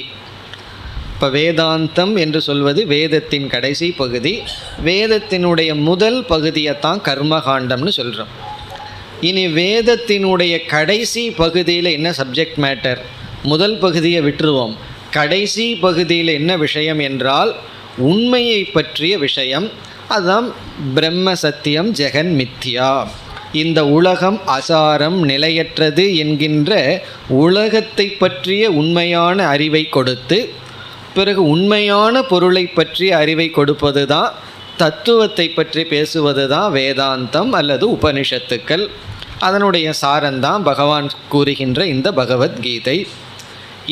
[SPEAKER 1] இப்போ வேதாந்தம் என்று சொல்வது வேதத்தின் கடைசி பகுதி. வேதத்தினுடைய முதல் பகுதியைத்தான் கர்மகாண்டம்னு சொல்கிறோம். இனி வேதத்தினுடைய கடைசி பகுதியில் என்ன சப்ஜெக்ட் மேட்டர், முதல் பகுதியை விட்டுருவோம். கடைசி பகுதியில் என்ன விஷயம் என்றால் உண்மையை பற்றிய விஷயம். அதுதான் பிரம்ம சத்தியம் ஜெகன் மித்யா. இந்த உலகம் அசாரம் நிலையற்றது என்கின்ற உலகத்தை பற்றிய உண்மையான அறிவை கொடுத்து, பிறகு உண்மையான பொருளை பற்றிய அறிவை கொடுப்பது தான், தத்துவத்தை பற்றி பேசுவது தான் வேதாந்தம் அல்லது உபனிஷத்துக்கள். அதனுடைய சாரந்தான் பகவான் கூறுகின்ற இந்த பகவத்கீதை.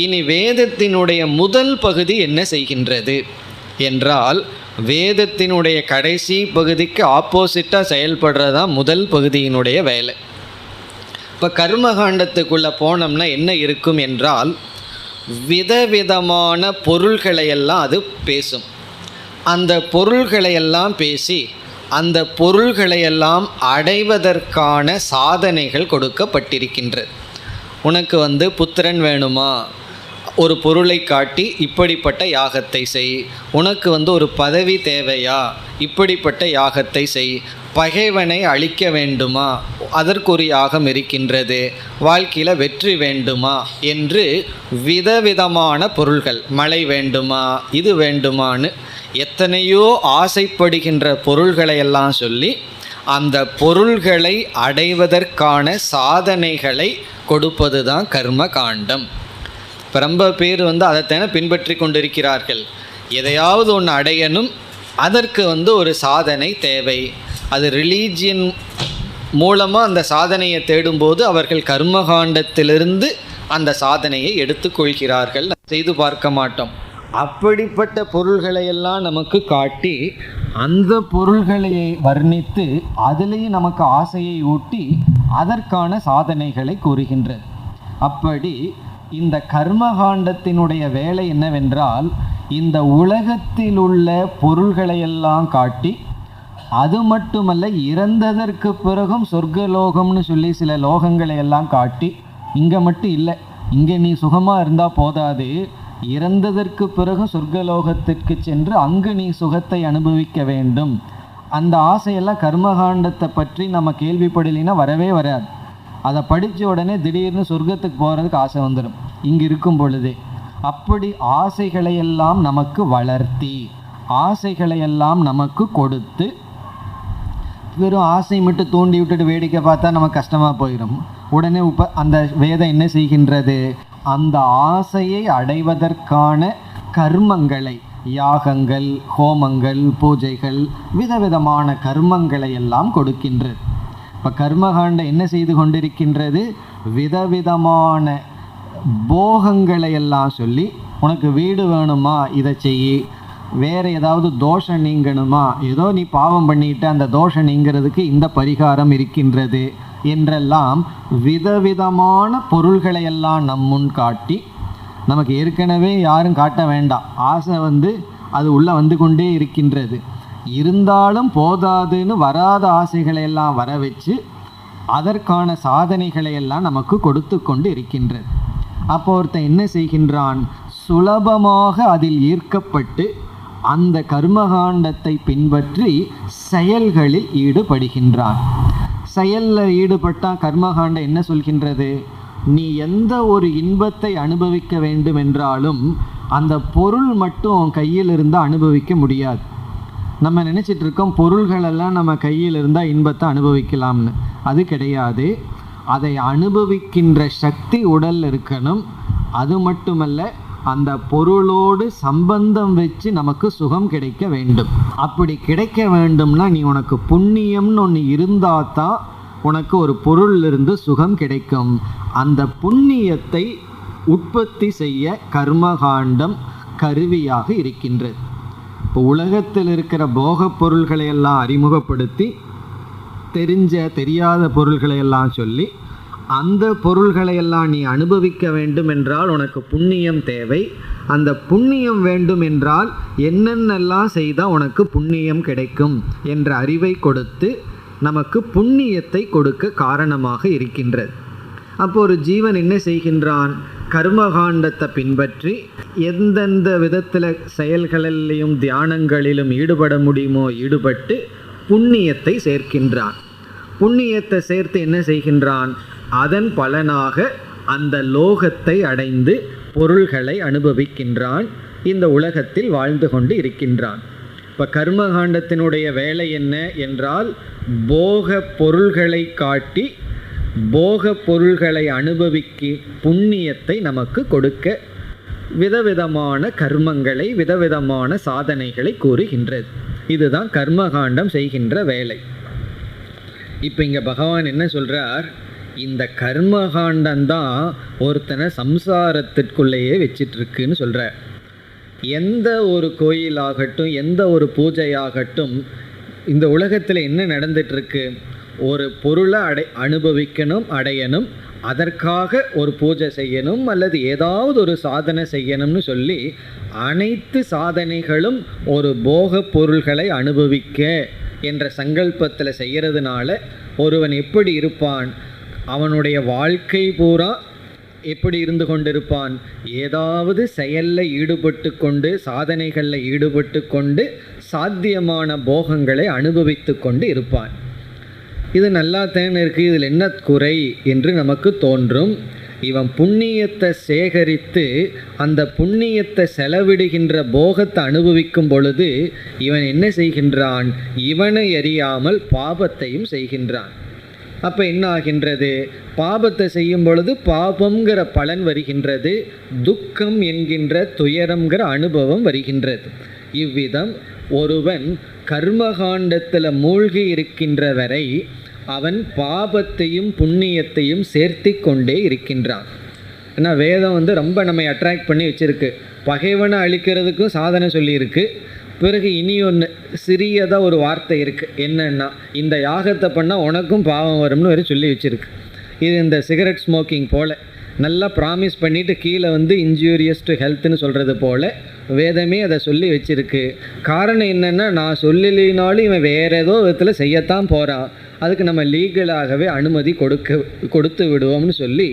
[SPEAKER 1] இனி வேதத்தினுடைய முதல் பகுதி என்ன செய்கின்றது என்றால், வேதத்தினுடைய கடைசி பகுதிக்கு ஆப்போசிட்டாக செயல்படுறதான் முதல் பகுதியினுடைய வேலை. இப்போ கர்மகாண்டத்துக்குள்ளே போனோம்னா என்ன இருக்கும் என்றால், விதவிதமான பொருள்களையெல்லாம் அது பேசும். அந்த பொருள்களையெல்லாம் பேசி அந்த பொருள்களையெல்லாம் அடைவதற்கான சாதனைகள் கொடுக்கப்பட்டிருக்கின்றது. உனக்கு புத்திரன் வேணுமா, ஒரு பொருளை காட்டி இப்படிப்பட்ட யாகத்தை செய். உனக்கு ஒரு பதவி தேவையா, இப்படிப்பட்ட யாகத்தை செய். பகைவனை அழிக்க வேண்டுமா, அதற்கொரு யாகம் இருக்கின்றது. வாழ்க்கையில் வெற்றி வேண்டுமா என்று விதவிதமான பொருள்கள், மழை வேண்டுமா, இது வேண்டுமான்னு எத்தனையோ ஆசைப்படுகின்ற பொருள்களையெல்லாம் சொல்லி அந்த பொருள்களை அடைவதற்கான சாதனைகளை கொடுப்பது தான் கர்ம காண்டம். ரொம்ப பேர் அதைத்தானே பின்பற்றி கொண்டிருக்கிறார்கள். எதையாவது ஒன்று அடையணும், அதற்கு ஒரு சாதனை தேவை. அது ரிலீஜியன் மூலமாக அந்த சாதனையை தேடும்போது அவர்கள் கர்மகாண்டத்திலிருந்து அந்த சாதனையை எடுத்துக்கொள்கிறார்கள். செய்து பார்க்க மாட்டோம். அப்படிப்பட்ட பொருள்களையெல்லாம் நமக்கு காட்டி அந்த பொருள்களை வர்ணித்து அதிலேயும் நமக்கு ஆசையை ஊட்டி அதற்கான சாதனைகளை கூறுகின்றது. அப்படி இந்த கர்மகாண்டத்தினுடைய வேலை என்னவென்றால், இந்த உலகத்தில் உள்ள பொருள்களையெல்லாம் காட்டி, அது மட்டுமல்ல இறந்ததற்கு பிறகும் சொர்க்கலோகம்னு சொல்லி சில லோகங்களை எல்லாம் காட்டி, இங்கே மட்டும் இல்லை, இங்கே நீ சுகமாக இருந்தால் போதாது, இறந்ததற்கு பிறகு சொர்க்கலோகத்திற்கு சென்று அங்கு நீ சுகத்தை அனுபவிக்க வேண்டும். அந்த ஆசையெல்லாம் கர்மகாண்டத்தை பற்றி நம்ம கேள்விப்படலைன்னா வரவே வராது. அதை படித்த உடனே திடீர்னு சொர்க்கத்துக்கு போகிறதுக்கு ஆசை வந்துடும் இங்கே இருக்கும் பொழுதே. அப்படி ஆசைகளையெல்லாம் நமக்கு வளர்த்தி, ஆசைகளையெல்லாம் நமக்கு கொடுத்து, வெறும் ஆசை மட்டும் தூண்டி விட்டுட்டு வேடிக்கை பார்த்தா நமக்கு கஷ்டமாக போயிடும். உடனே அந்த வேதம் என்ன செய்கின்றது, அந்த ஆசையை அடைவதற்கான கர்மங்களை, யாகங்கள், ஹோமங்கள், பூஜைகள், விதவிதமான கர்மங்களை எல்லாம் கொடுக்கின்றது. இப்போ கர்மகாண்டம் என்ன செய்து கொண்டிருக்கின்றது, விதவிதமான போகங்களை எல்லாம் சொல்லி, உனக்கு வீடு வேணுமா இதை செய்யி, வேறு ஏதாவது தோஷம் நீங்கணுமா, ஏதோ நீ பாவம் பண்ணிட்டு அந்த தோஷம் நீங்கிறதுக்கு இந்த பரிகாரம் இருக்கின்றது என்றெல்லாம் விதவிதமான பொருள்களையெல்லாம் நம் முன் காட்டி, நமக்கு ஏற்கனவே யாரும் காட்ட வேண்டாம், ஆசை அது உள்ளே வந்து கொண்டே இருக்கின்றது. இருந்தாலும் போதாதுன்னு வராத ஆசைகளையெல்லாம் வர வச்சு அதற்கான சாதனைகளையெல்லாம் நமக்கு கொடுத்து கொண்டு இருக்கின்றது. அப்போ ஒருத்தன் என்ன செய்கின்றான், சுலபமாக அதில் ஈர்க்கப்பட்டு அந்த கர்மகாண்டத்தை பின்பற்றி செயல்களில் ஈடுபடுகின்றான். செயலில் ஈடுபட்டால் கர்மகாண்டம் என்ன சொல்கின்றது, நீ எந்த ஒரு இன்பத்தை அனுபவிக்க வேண்டும் என்றாலும் அந்த பொருள் மட்டும் கையில் இருந்தால் அனுபவிக்க முடியாது. நம்ம நினச்சிட்டு இருக்கோம் பொருள்களெல்லாம் நம்ம கையில் இருந்தால் இன்பத்தை அனுபவிக்கலாம்னு. அது கிடையாது. அதை அனுபவிக்கின்ற சக்தி உடல் இருக்கணும். அது மட்டுமல்ல, அந்த பொருளோடு சம்பந்தம் வச்சு நமக்கு சுகம் கிடைக்க வேண்டும். அப்படி கிடைக்க வேண்டும்னா நீ உனக்கு புண்ணியம்னு ஒன்று இருந்தால் தான் உனக்கு ஒரு பொருளிலிருந்து சுகம் கிடைக்கும். அந்த புண்ணியத்தை உற்பத்தி செய்ய கர்மகாண்டம் கருவியாக இருக்கின்றது. இப்போ உலகத்தில் இருக்கிற போகப் பொருள்களையெல்லாம் அறிமுகப்படுத்தி, தெரியாத பொருள்களையெல்லாம் சொல்லி, அந்த பொருள்களையெல்லாம் நீ அனுபவிக்க வேண்டும் என்றால் உனக்கு புண்ணியம் தேவை. அந்த புண்ணியம் வேண்டும் என்றால் என்னென்னலாம் செய்தால் உனக்கு புண்ணியம் கிடைக்கும் என்ற அறிவை கொடுத்து நமக்கு புண்ணியத்தை கொடுக்க காரணமாக இருக்கின்றது. அப்போ ஒரு ஜீவன் என்ன செய்கின்றான், கர்மகாண்டத்தை பின்பற்றி எந்தெந்த விதத்தில் செயல்களிலும் தியானங்களிலும் ஈடுபட முடியுமோ ஈடுபட்டு புண்ணியத்தை சேர்க்கின்றான். புண்ணியத்தை சேர்த்து என்ன செய்கின்றான், அதன் பலனாக அந்த லோகத்தை அடைந்து பொருள்களை அனுபவிக்கின்றான். இந்த உலகத்தில் வாழ்ந்து கொண்டு இருக்கின்றான். இப்போ கர்மகாண்டத்தினுடைய வேலை என்ன என்றால், போக பொருள்களை காட்டி போக பொருள்களை அனுபவிக்க புண்ணியத்தை நமக்கு கொடுக்க விதவிதமான கர்மங்களை, விதவிதமான சாதனைகளை கூறுகின்றது. இதுதான் கர்மகாண்டம் செய்கின்ற வேலை. இப்போ இங்கே பகவான் என்ன சொல்கிறார், இந்த கர்மகாண்டம்தான் ஒருத்தனை சம்சாரத்திற்குள்ளேயே வச்சிட்ருக்குன்னு சொல்கிறார். எந்த ஒரு கோயிலாகட்டும், எந்த ஒரு பூஜையாகட்டும், இந்த உலகத்தில் என்ன நடந்துகிட்ருக்கு, ஒரு பொருளை அனுபவிக்கணும், அடையணும், அதற்காக ஒரு பூஜை செய்யணும் அல்லது ஏதாவது ஒரு சாதனை செய்யணும்னு சொல்லி அனைத்து சாதனைகளும் ஒரு போக பொருள்களை அனுபவிக்க என்ற சங்கல்பத்தில் செய்கிறதுனால ஒருவன் எப்படி இருப்பான், அவனுடைய வாழ்க்கை பூரா எப்படி இருந்து கொண்டிருப்பான், ஏதாவது செயலில் ஈடுபட்டு கொண்டு, சாதனைகளில் ஈடுபட்டு கொண்டு சாத்தியமான போகங்களை அனுபவித்து கொண்டு இருப்பான். இது நல்லா தான் இருக்குது, இதில் என்ன குறை என்று நமக்கு தோன்றும். இவன் புண்ணியத்தை சேகரித்து அந்த புண்ணியத்தை செலவிடுகின்ற போகத்தை அனுபவிக்கும் பொழுது இவன் என்ன செய்கின்றான், இவனை அறியாமல் பாபத்தையும் செய்கின்றான். அப்போ என்ன ஆகின்றது, பாபத்தை செய்யும் பொழுது பாபங்கிற பலன் வருகின்றது, துக்கம் என்கின்ற துயரம்ங்கிற அனுபவம் வருகின்றது. இவ்விதம் ஒருவன் கர்மகாண்டத்தில் மூழ்கி இருக்கின்ற வரை அவன் பாபத்தையும் புண்ணியத்தையும் சேர்த்தி கொண்டே இருக்கின்றான். ஏன்னா வேதம் ரொம்ப நம்மை அட்ராக்ட் பண்ணி வச்சுருக்கு. பகைவனை அழிக்கிறதுக்கும் சாதனை சொல்லியிருக்கு. பிறகு இனி ஒன்று சிறியதாக ஒரு வார்த்தை இருக்குது, என்னன்னா இந்த யாகத்தை பண்ணால் உனக்கும் பாவம் வரும்னு வேறு சொல்லி வச்சுருக்கு. இது இந்த சிகரெட் ஸ்மோக்கிங் போல் நல்லா ப்ராமிஸ் பண்ணிவிட்டு கீழே இன்ஜூரியஸ் டு ஹெல்த்னு சொல்கிறது போல் வேதமே அதை சொல்லி வச்சுருக்கு. காரணம் என்னென்னா, நான் சொல்லலினாலும் இவன் வேறு ஏதோ விதத்தில் செய்யத்தான் போகிறான், அதுக்கு நம்ம லீகலாகவே அனுமதி கொடுத்து விடுவோம்னு சொல்லி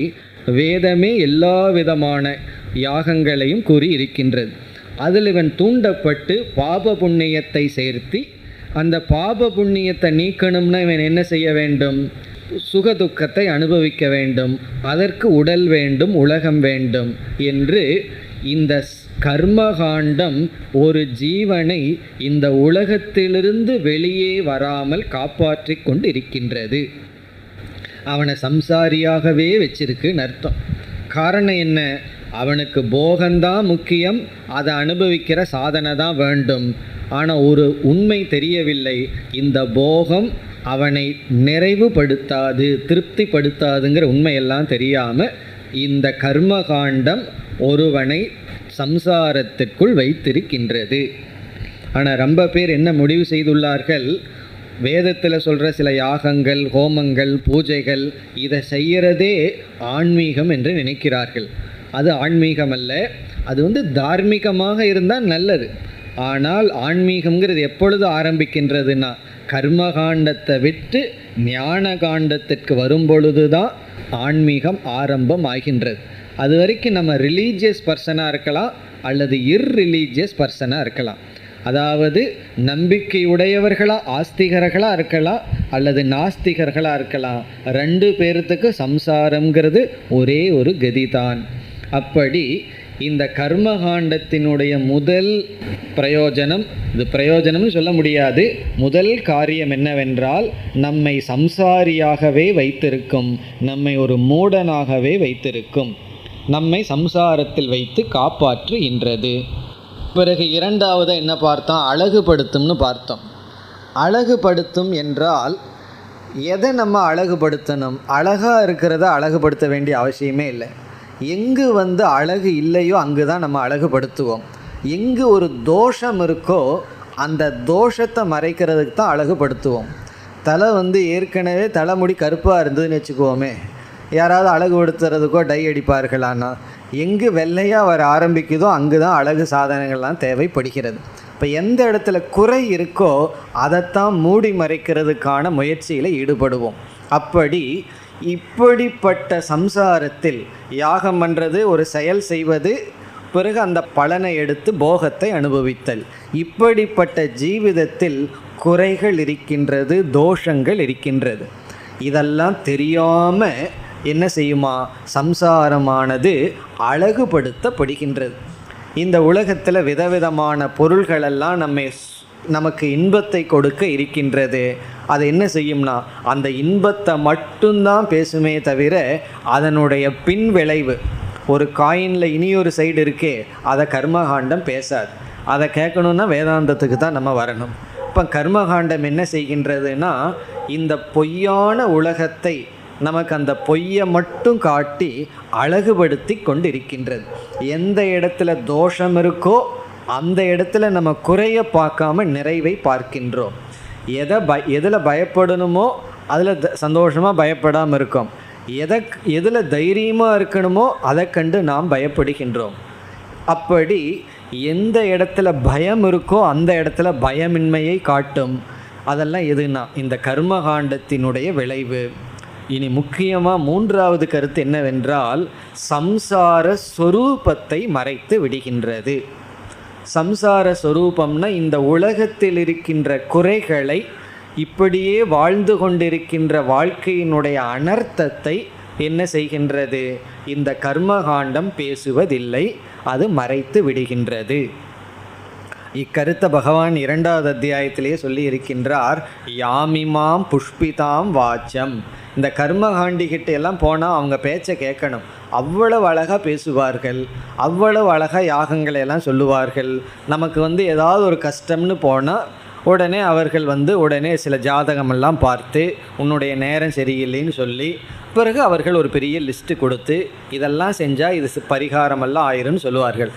[SPEAKER 1] வேதமே எல்லா விதமான யாகங்களையும் கூறி இருக்கின்றது. அதில் இவன் தூண்டப்பட்டு பாப புண்ணியத்தை சேர்த்தி, அந்த பாப புண்ணியத்தை நீக்கணும்னா இவன் என்ன செய்ய வேண்டும்? சுகதுக்கத்தை அனுபவிக்க வேண்டும், அதற்கு உடல் வேண்டும், உலகம் வேண்டும் என்று இந்த கர்மகாண்டம் ஒரு ஜீவனை இந்த உலகத்திலிருந்து வெளியே வராமல் காப்பாற்றி கொண்டு இருக்கின்றது. அவனை சம்சாரியாகவே வச்சிருக்குன்னு அர்த்தம். காரணம் என்ன? அவனுக்கு போகந்தான் முக்கியம், அதை அனுபவிக்கிற சாதனை தான் வேண்டும். ஆனால் ஒரு உண்மை தெரியவில்லை, இந்த போகம் அவனை நிறைவுபடுத்தாது, திருப்திப்படுத்தாதுங்கிற உண்மையெல்லாம் தெரியாமல் இந்த கர்மகாண்டம் ஒருவனை சம்சாரத்திற்குள் வைத்திருக்கின்றது. ஆனால் ரொம்ப பேர் என்ன முடிவு செய்துள்ளார்கள்? வேதத்தில் சொல்கிற சில யாகங்கள், ஹோமங்கள், பூஜைகள் இதை செய்கிறதே ஆன்மீகம் என்று நினைக்கிறார்கள். அது ஆன்மீகம் அல்ல. அது தார்மீகமாக இருந்தால் நல்லது. ஆனால் ஆன்மீகம்ங்கிறது எப்பொழுது ஆரம்பிக்கின்றதுன்னா, கர்மகாண்டத்தை விட்டு ஞான காண்டத்திற்கு வரும்பொழுது தான் ஆன்மீகம் ஆரம்பம் ஆகின்றது. அது வரைக்கும் நம்ம ரிலீஜியஸ் பர்சனாக இருக்கலாம் அல்லது இர்ரிலீஜியஸ் பர்சனாக இருக்கலாம். அதாவது நம்பிக்கையுடையவர்களாக ஆஸ்திகர்களாக இருக்கலாம் அல்லது நாஸ்திகர்களாக இருக்கலாம். ரெண்டு பேர்த்துக்கு சம்சாரம்ங்கிறது ஒரே ஒரு கதிதான். அப்படி இந்த கர்மகாண்டத்தினுடைய முதல் பிரயோஜனம், இது பிரயோஜனம்னு சொல்ல முடியாது, முதல் காரியம் என்னவென்றால் நம்மை சம்சாரியாகவே வைத்திருக்கும், நம்மை ஒரு மூடனாகவே வைத்திருக்கும், நம்மை சம்சாரத்தில் வைத்து காப்பாற்றுகின்றது. பிறகு இரண்டாவது என்ன பார்த்தோம்? அழகுபடுத்தும்னு பார்த்தோம். அழகுபடுத்தும் என்றால் எதை நம்ம அழகுபடுத்தணும்? அழகாக இருக்கிறத அழகுபடுத்த வேண்டிய அவசியமே இல்லை. எங்கு அழகு இல்லையோ அங்கு தான் நம்ம அழகுபடுத்துவோம். எங்கு ஒரு தோஷம் இருக்கோ அந்த தோஷத்தை மறைக்கிறதுக்கு தான் அழகுபடுத்துவோம். தலை ஏற்கனவே தலைமுடி கருப்பாக இருந்ததுன்னு வச்சுக்குவோமே, யாராவது அழகுபடுத்துறதுக்கோ டை அடிப்பார்களானா? எங்கு வெள்ளையாக வர ஆரம்பிக்குதோ அங்கு தான் அழகு சாதனங்கள்லாம் தேவைப்படுகிறது. இப்போ எந்த இடத்துல குறை இருக்கோ அதைத்தான் மூடி மறைக்கிறதுக்கான முயற்சியில் ஈடுபடுவோம். அப்படி இப்படிப்பட்ட சம்சாரத்தில் யாகம் பண்ணுறது, ஒரு செயல் செய்வது, பிறகு அந்த பலனை எடுத்து போகத்தை அனுபவித்தல், இப்படிப்பட்ட ஜீவிதத்தில் குறைகள் இருக்கின்றது, தோஷங்கள் இருக்கின்றது. இதெல்லாம் தெரியாமல் என்ன செய்யுமா? சம்சாரமானது அழகுபடுத்தப்படுகின்றது. இந்த உலகத்தில் விதவிதமான பொருள்களெல்லாம் நமக்கு இன்பத்தை கொடுக்க இருக்கின்றது. அது என்ன செய்யும்னா அந்த இன்பத்தை மட்டும்தான் பேசுமே தவிர அதனுடைய பின் விளைவு, ஒரு காயினில் இனியொரு சைடு இருக்கே, அதை கர்மகாண்டம் பேசாது. அதை கேட்கணுன்னா வேதாந்தத்துக்கு தான் நம்ம வரணும். இப்போ கர்மகாண்டம் என்ன செய்கின்றதுன்னா இந்த பொய்யான உலகத்தை நமக்கு அந்த பொய்யை மட்டும் காட்டி அழகுபடுத்தி கொண்டு இருக்கின்றது. எந்த இடத்துல தோஷம் இருக்கோ அந்த இடத்துல நம்ம குறைய பார்க்காம நிறைவை பார்க்கின்றோம். எதில் பயப்படணுமோ அதில் சந்தோஷமாக பயப்படாமல் இருக்கோம். எதில் தைரியமாக இருக்கணுமோ அதை கண்டு நாம் பயப்படுகின்றோம். அப்படி எந்த இடத்துல பயம் இருக்கோ அந்த இடத்துல பயமின்மையை காட்டும். அதெல்லாம் எதுனா இந்த கர்மகாண்டத்தினுடைய விளைவு. இனி முக்கியமாக மூன்றாவது கருத்து என்னவென்றால், சம்சார ஸ்வரூபத்தை மறைத்து விடுகின்றது. சம்சார ஸ்வரூபம்னா இந்த உலகத்தில் இருக்கின்ற குறைகளை, இப்படியே வாழ்ந்து கொண்டிருக்கின்ற வாழ்க்கையினுடைய அனர்த்தத்தை என்ன செய்கின்றது? இந்த கர்மகாண்டம் பேசுவதில்லை, அது மறைத்து விடுகின்றது. இக்கருத்தை பகவான் 2வது அத்தியாயத்திலேயே சொல்லி இருக்கின்றார். யாமிமாம் புஷ்பிதாம் வாச்சம். இந்த கர்மகாண்டிகிட்ட எல்லாம் போனால் அவங்க பேச்சை கேட்கணும். அவ்வளவு அழகாக பேசுவார்கள், அவ்வளவு அழகாக யாகங்களை எல்லாம் சொல்லுவார்கள். நமக்கு ஏதாவது ஒரு கஷ்டம்னு போனால் உடனே அவர்கள் உடனே சில ஜாதகமெல்லாம் பார்த்து உன்னுடைய நேரம் சரியில்லைன்னு சொல்லி பிறகு அவர்கள் ஒரு பெரிய லிஸ்ட்டு கொடுத்து இதெல்லாம் செஞ்சால் இது பரிகாரமெல்லாம் ஆயிரும்னு சொல்லுவார்கள்.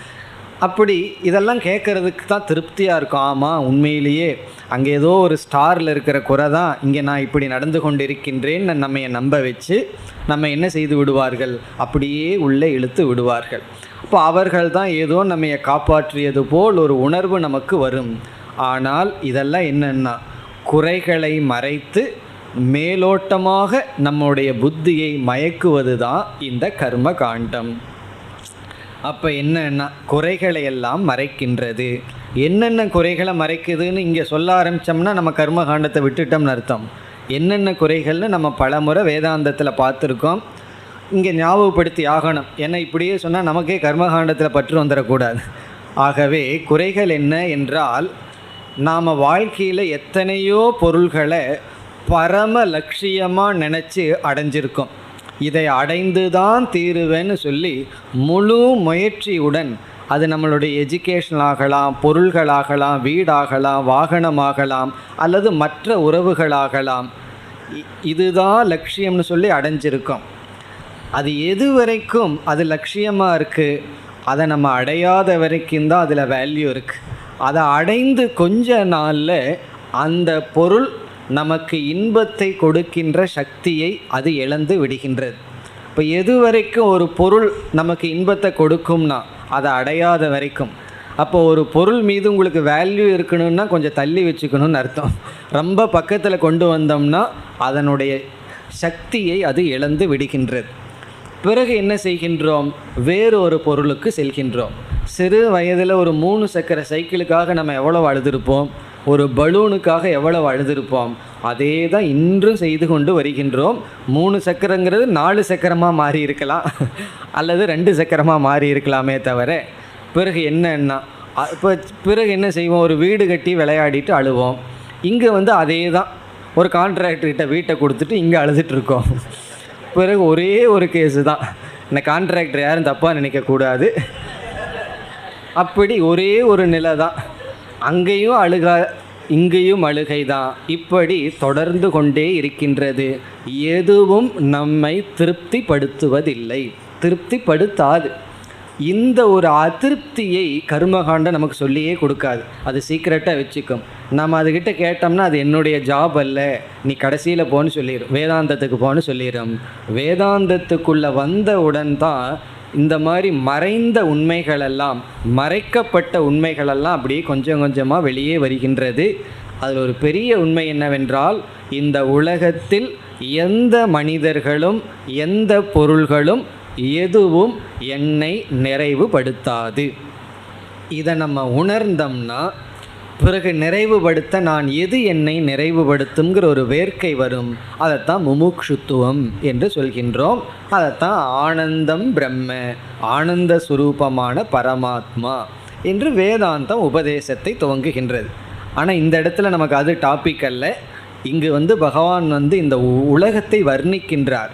[SPEAKER 1] அப்படி இதெல்லாம் கேட்குறதுக்கு தான் திருப்தியாக இருக்கும். ஆமாம், உண்மையிலேயே அங்கே ஏதோ ஒரு ஸ்டாரில் இருக்கிற குறை தான் இங்கே நான் இப்படி நடந்து கொண்டிருக்கின்றேன்னு நம்மை நம்ப வச்சு நம்ம என்ன செய்து விடுவார்கள், அப்படியே உள்ளே இழுத்து விடுவார்கள். அப்போ அவர்கள் தான் ஏதோ நம்மை காப்பாற்றியது போல் ஒரு உணர்வு நமக்கு வரும். ஆனால் இதெல்லாம் என்னென்னா குறைகளை மறைத்து மேலோட்டமாக நம்முடைய புத்தியை மயக்குவது தான் இந்த கர்ம காண்டம். அப்போ என்னன்னா குறைகளை எல்லாம் மறைக்கின்றது. என்னென்ன குறைகளை மறைக்குதுன்னு இங்கே சொல்ல ஆரம்பித்தோம்னா நம்ம கர்ம காண்டத்தை விட்டுட்டோம்னு அர்த்தம். என்னென்ன குறைகள்னு நம்ம பலமுறை வேதாந்தத்தில் பார்த்துருக்கோம். இங்கே ஞாபகப்படுத்தி ஆகணும். ஏன்னா இப்படியே சொன்னால் நமக்கே கர்மகாண்டத்தில் பற்று வந்துடக்கூடாது. ஆகவே குறைகள் என்ன என்றால், நாம் வாழ்க்கையில் எத்தனையோ பொருள்களை பரம லட்சியமாக நினச்சி அடைஞ்சிருக்கோம். இதை அடைந்து தான் தீருவேன்னு சொல்லி முழு முயற்சியுடன், அது நம்மளுடைய எஜுகேஷன் ஆகலாம், பொருள்களாகலாம், வீடாகலாம், வாகனமாகலாம், அல்லது மற்ற உறவுகளாகலாம், இதுதான் லட்சியம்னு சொல்லி அடைஞ்சிருக்கோம். அது எது வரைக்கும் அது லட்சியமாக இருக்குது, அதை நம்ம அடையாத வரைக்கும் தான் அதில் வேல்யூ இருக்குது. அதை அடைந்து கொஞ்ச நாளில் அந்த பொருள் நமக்கு இன்பத்தை கொடுக்கின்ற சக்தியை அது இழந்து விடுகின்றது. இப்போ எது வரைக்கும் ஒரு பொருள் நமக்கு இன்பத்தை கொடுக்கும்னா அதை அடையாத வரைக்கும். அப்போ ஒரு பொருள் மீது உங்களுக்கு வேல்யூ இருக்கணும்னா கொஞ்சம் தள்ளி வச்சுக்கணும்னு அர்த்தம். ரொம்ப பக்கத்தில் கொண்டு வந்தோம்னா அதனுடைய சக்தியை அது இழந்து விடுகின்றது. பிறகு என்ன செய்கின்றோம், வேறு ஒரு பொருளுக்கு செல்கின்றோம். சிறு வயதில் ஒரு 3 சக்கர சைக்கிளுக்காக நம்ம எவ்வளோ அழுதுருப்போம், ஒரு பலூனுக்காக எவ்வளவு அழுதுருப்போம். அதே தான் இன்றும் செய்து கொண்டு வருகின்றோம். 3 சக்கரங்கிறது 4 சக்கரமாக மாறி இருக்கலாம், அல்லது 2 சக்கரமாக மாறி இருக்கலாமே தவிர. பிறகு என்னன்னா இப்போ பிறகு என்ன செய்வோம், ஒரு வீடு கட்டி விளையாடிட்டு அழுவோம். இங்கே அதே தான், ஒரு கான்ட்ராக்டர்கிட்ட வீட்டை கொடுத்துட்டு இங்கே அழுதுட்டுருக்கோம். பிறகு ஒரே ஒரு கேஸு தான். இந்த கான்ட்ராக்டர் யாரும் தப்பாக நினைக்கக்கூடாது. அப்படி ஒரே ஒரு நிலை தான், அங்கேயும் அழுகா இங்கேயும் அழுகை தான். இப்படி தொடர்ந்து கொண்டே இருக்கின்றது. எதுவும் நம்மை திருப்திப்படுத்துவதில்லை, திருப்திப்படுத்தாது. இந்த ஒரு அதிருப்தியை கர்மகாண்டம் நமக்கு சொல்லியே கொடுக்காது. அது சீக்கிரட்டாக வச்சுக்கும். நம்ம அதுக்கிட்ட கேட்டோம்னா அது என்னுடைய ஜாப் அல்ல, நீ கடைசியில் போன்னு சொல்லிடும், வேதாந்தத்துக்கு போன்னு சொல்லிடும். வேதாந்தத்துக்குள்ளே வந்தவுடன் தான் இந்த மாதிரி மறைந்த உண்மைகளெல்லாம், மறைக்கப்பட்ட உண்மைகளெல்லாம் அப்படியே கொஞ்சம் கொஞ்சமாக வெளியே வருகின்றது. அதில் ஒரு பெரிய உண்மை என்னவென்றால், இந்த உலகத்தில் எந்த மனிதர்களும் எந்த பொருள்களும் எதுவும் என்னை நிறைவுபடுத்தாது. இதை நம்ம உணர்ந்தோம்னா பிறகு நிறைவுபடுத்த நான் எது என்னை நிறைவுபடுத்துங்கிற ஒரு வேர்க்கை வரும். அதைத்தான் முமுக்ஷுத்துவம் என்று சொல்கின்றோம். அதைத்தான் ஆனந்தம் பிரம்ம, ஆனந்த சுரூபமான பரமாத்மா என்று வேதாந்தம் உபதேசத்தை துவங்குகின்றது. ஆனால் இந்த இடத்துல நமக்கு அது டாபிக் அல்ல. இங்கு பகவான் இந்த உலகத்தை வர்ணிக்கின்றார்.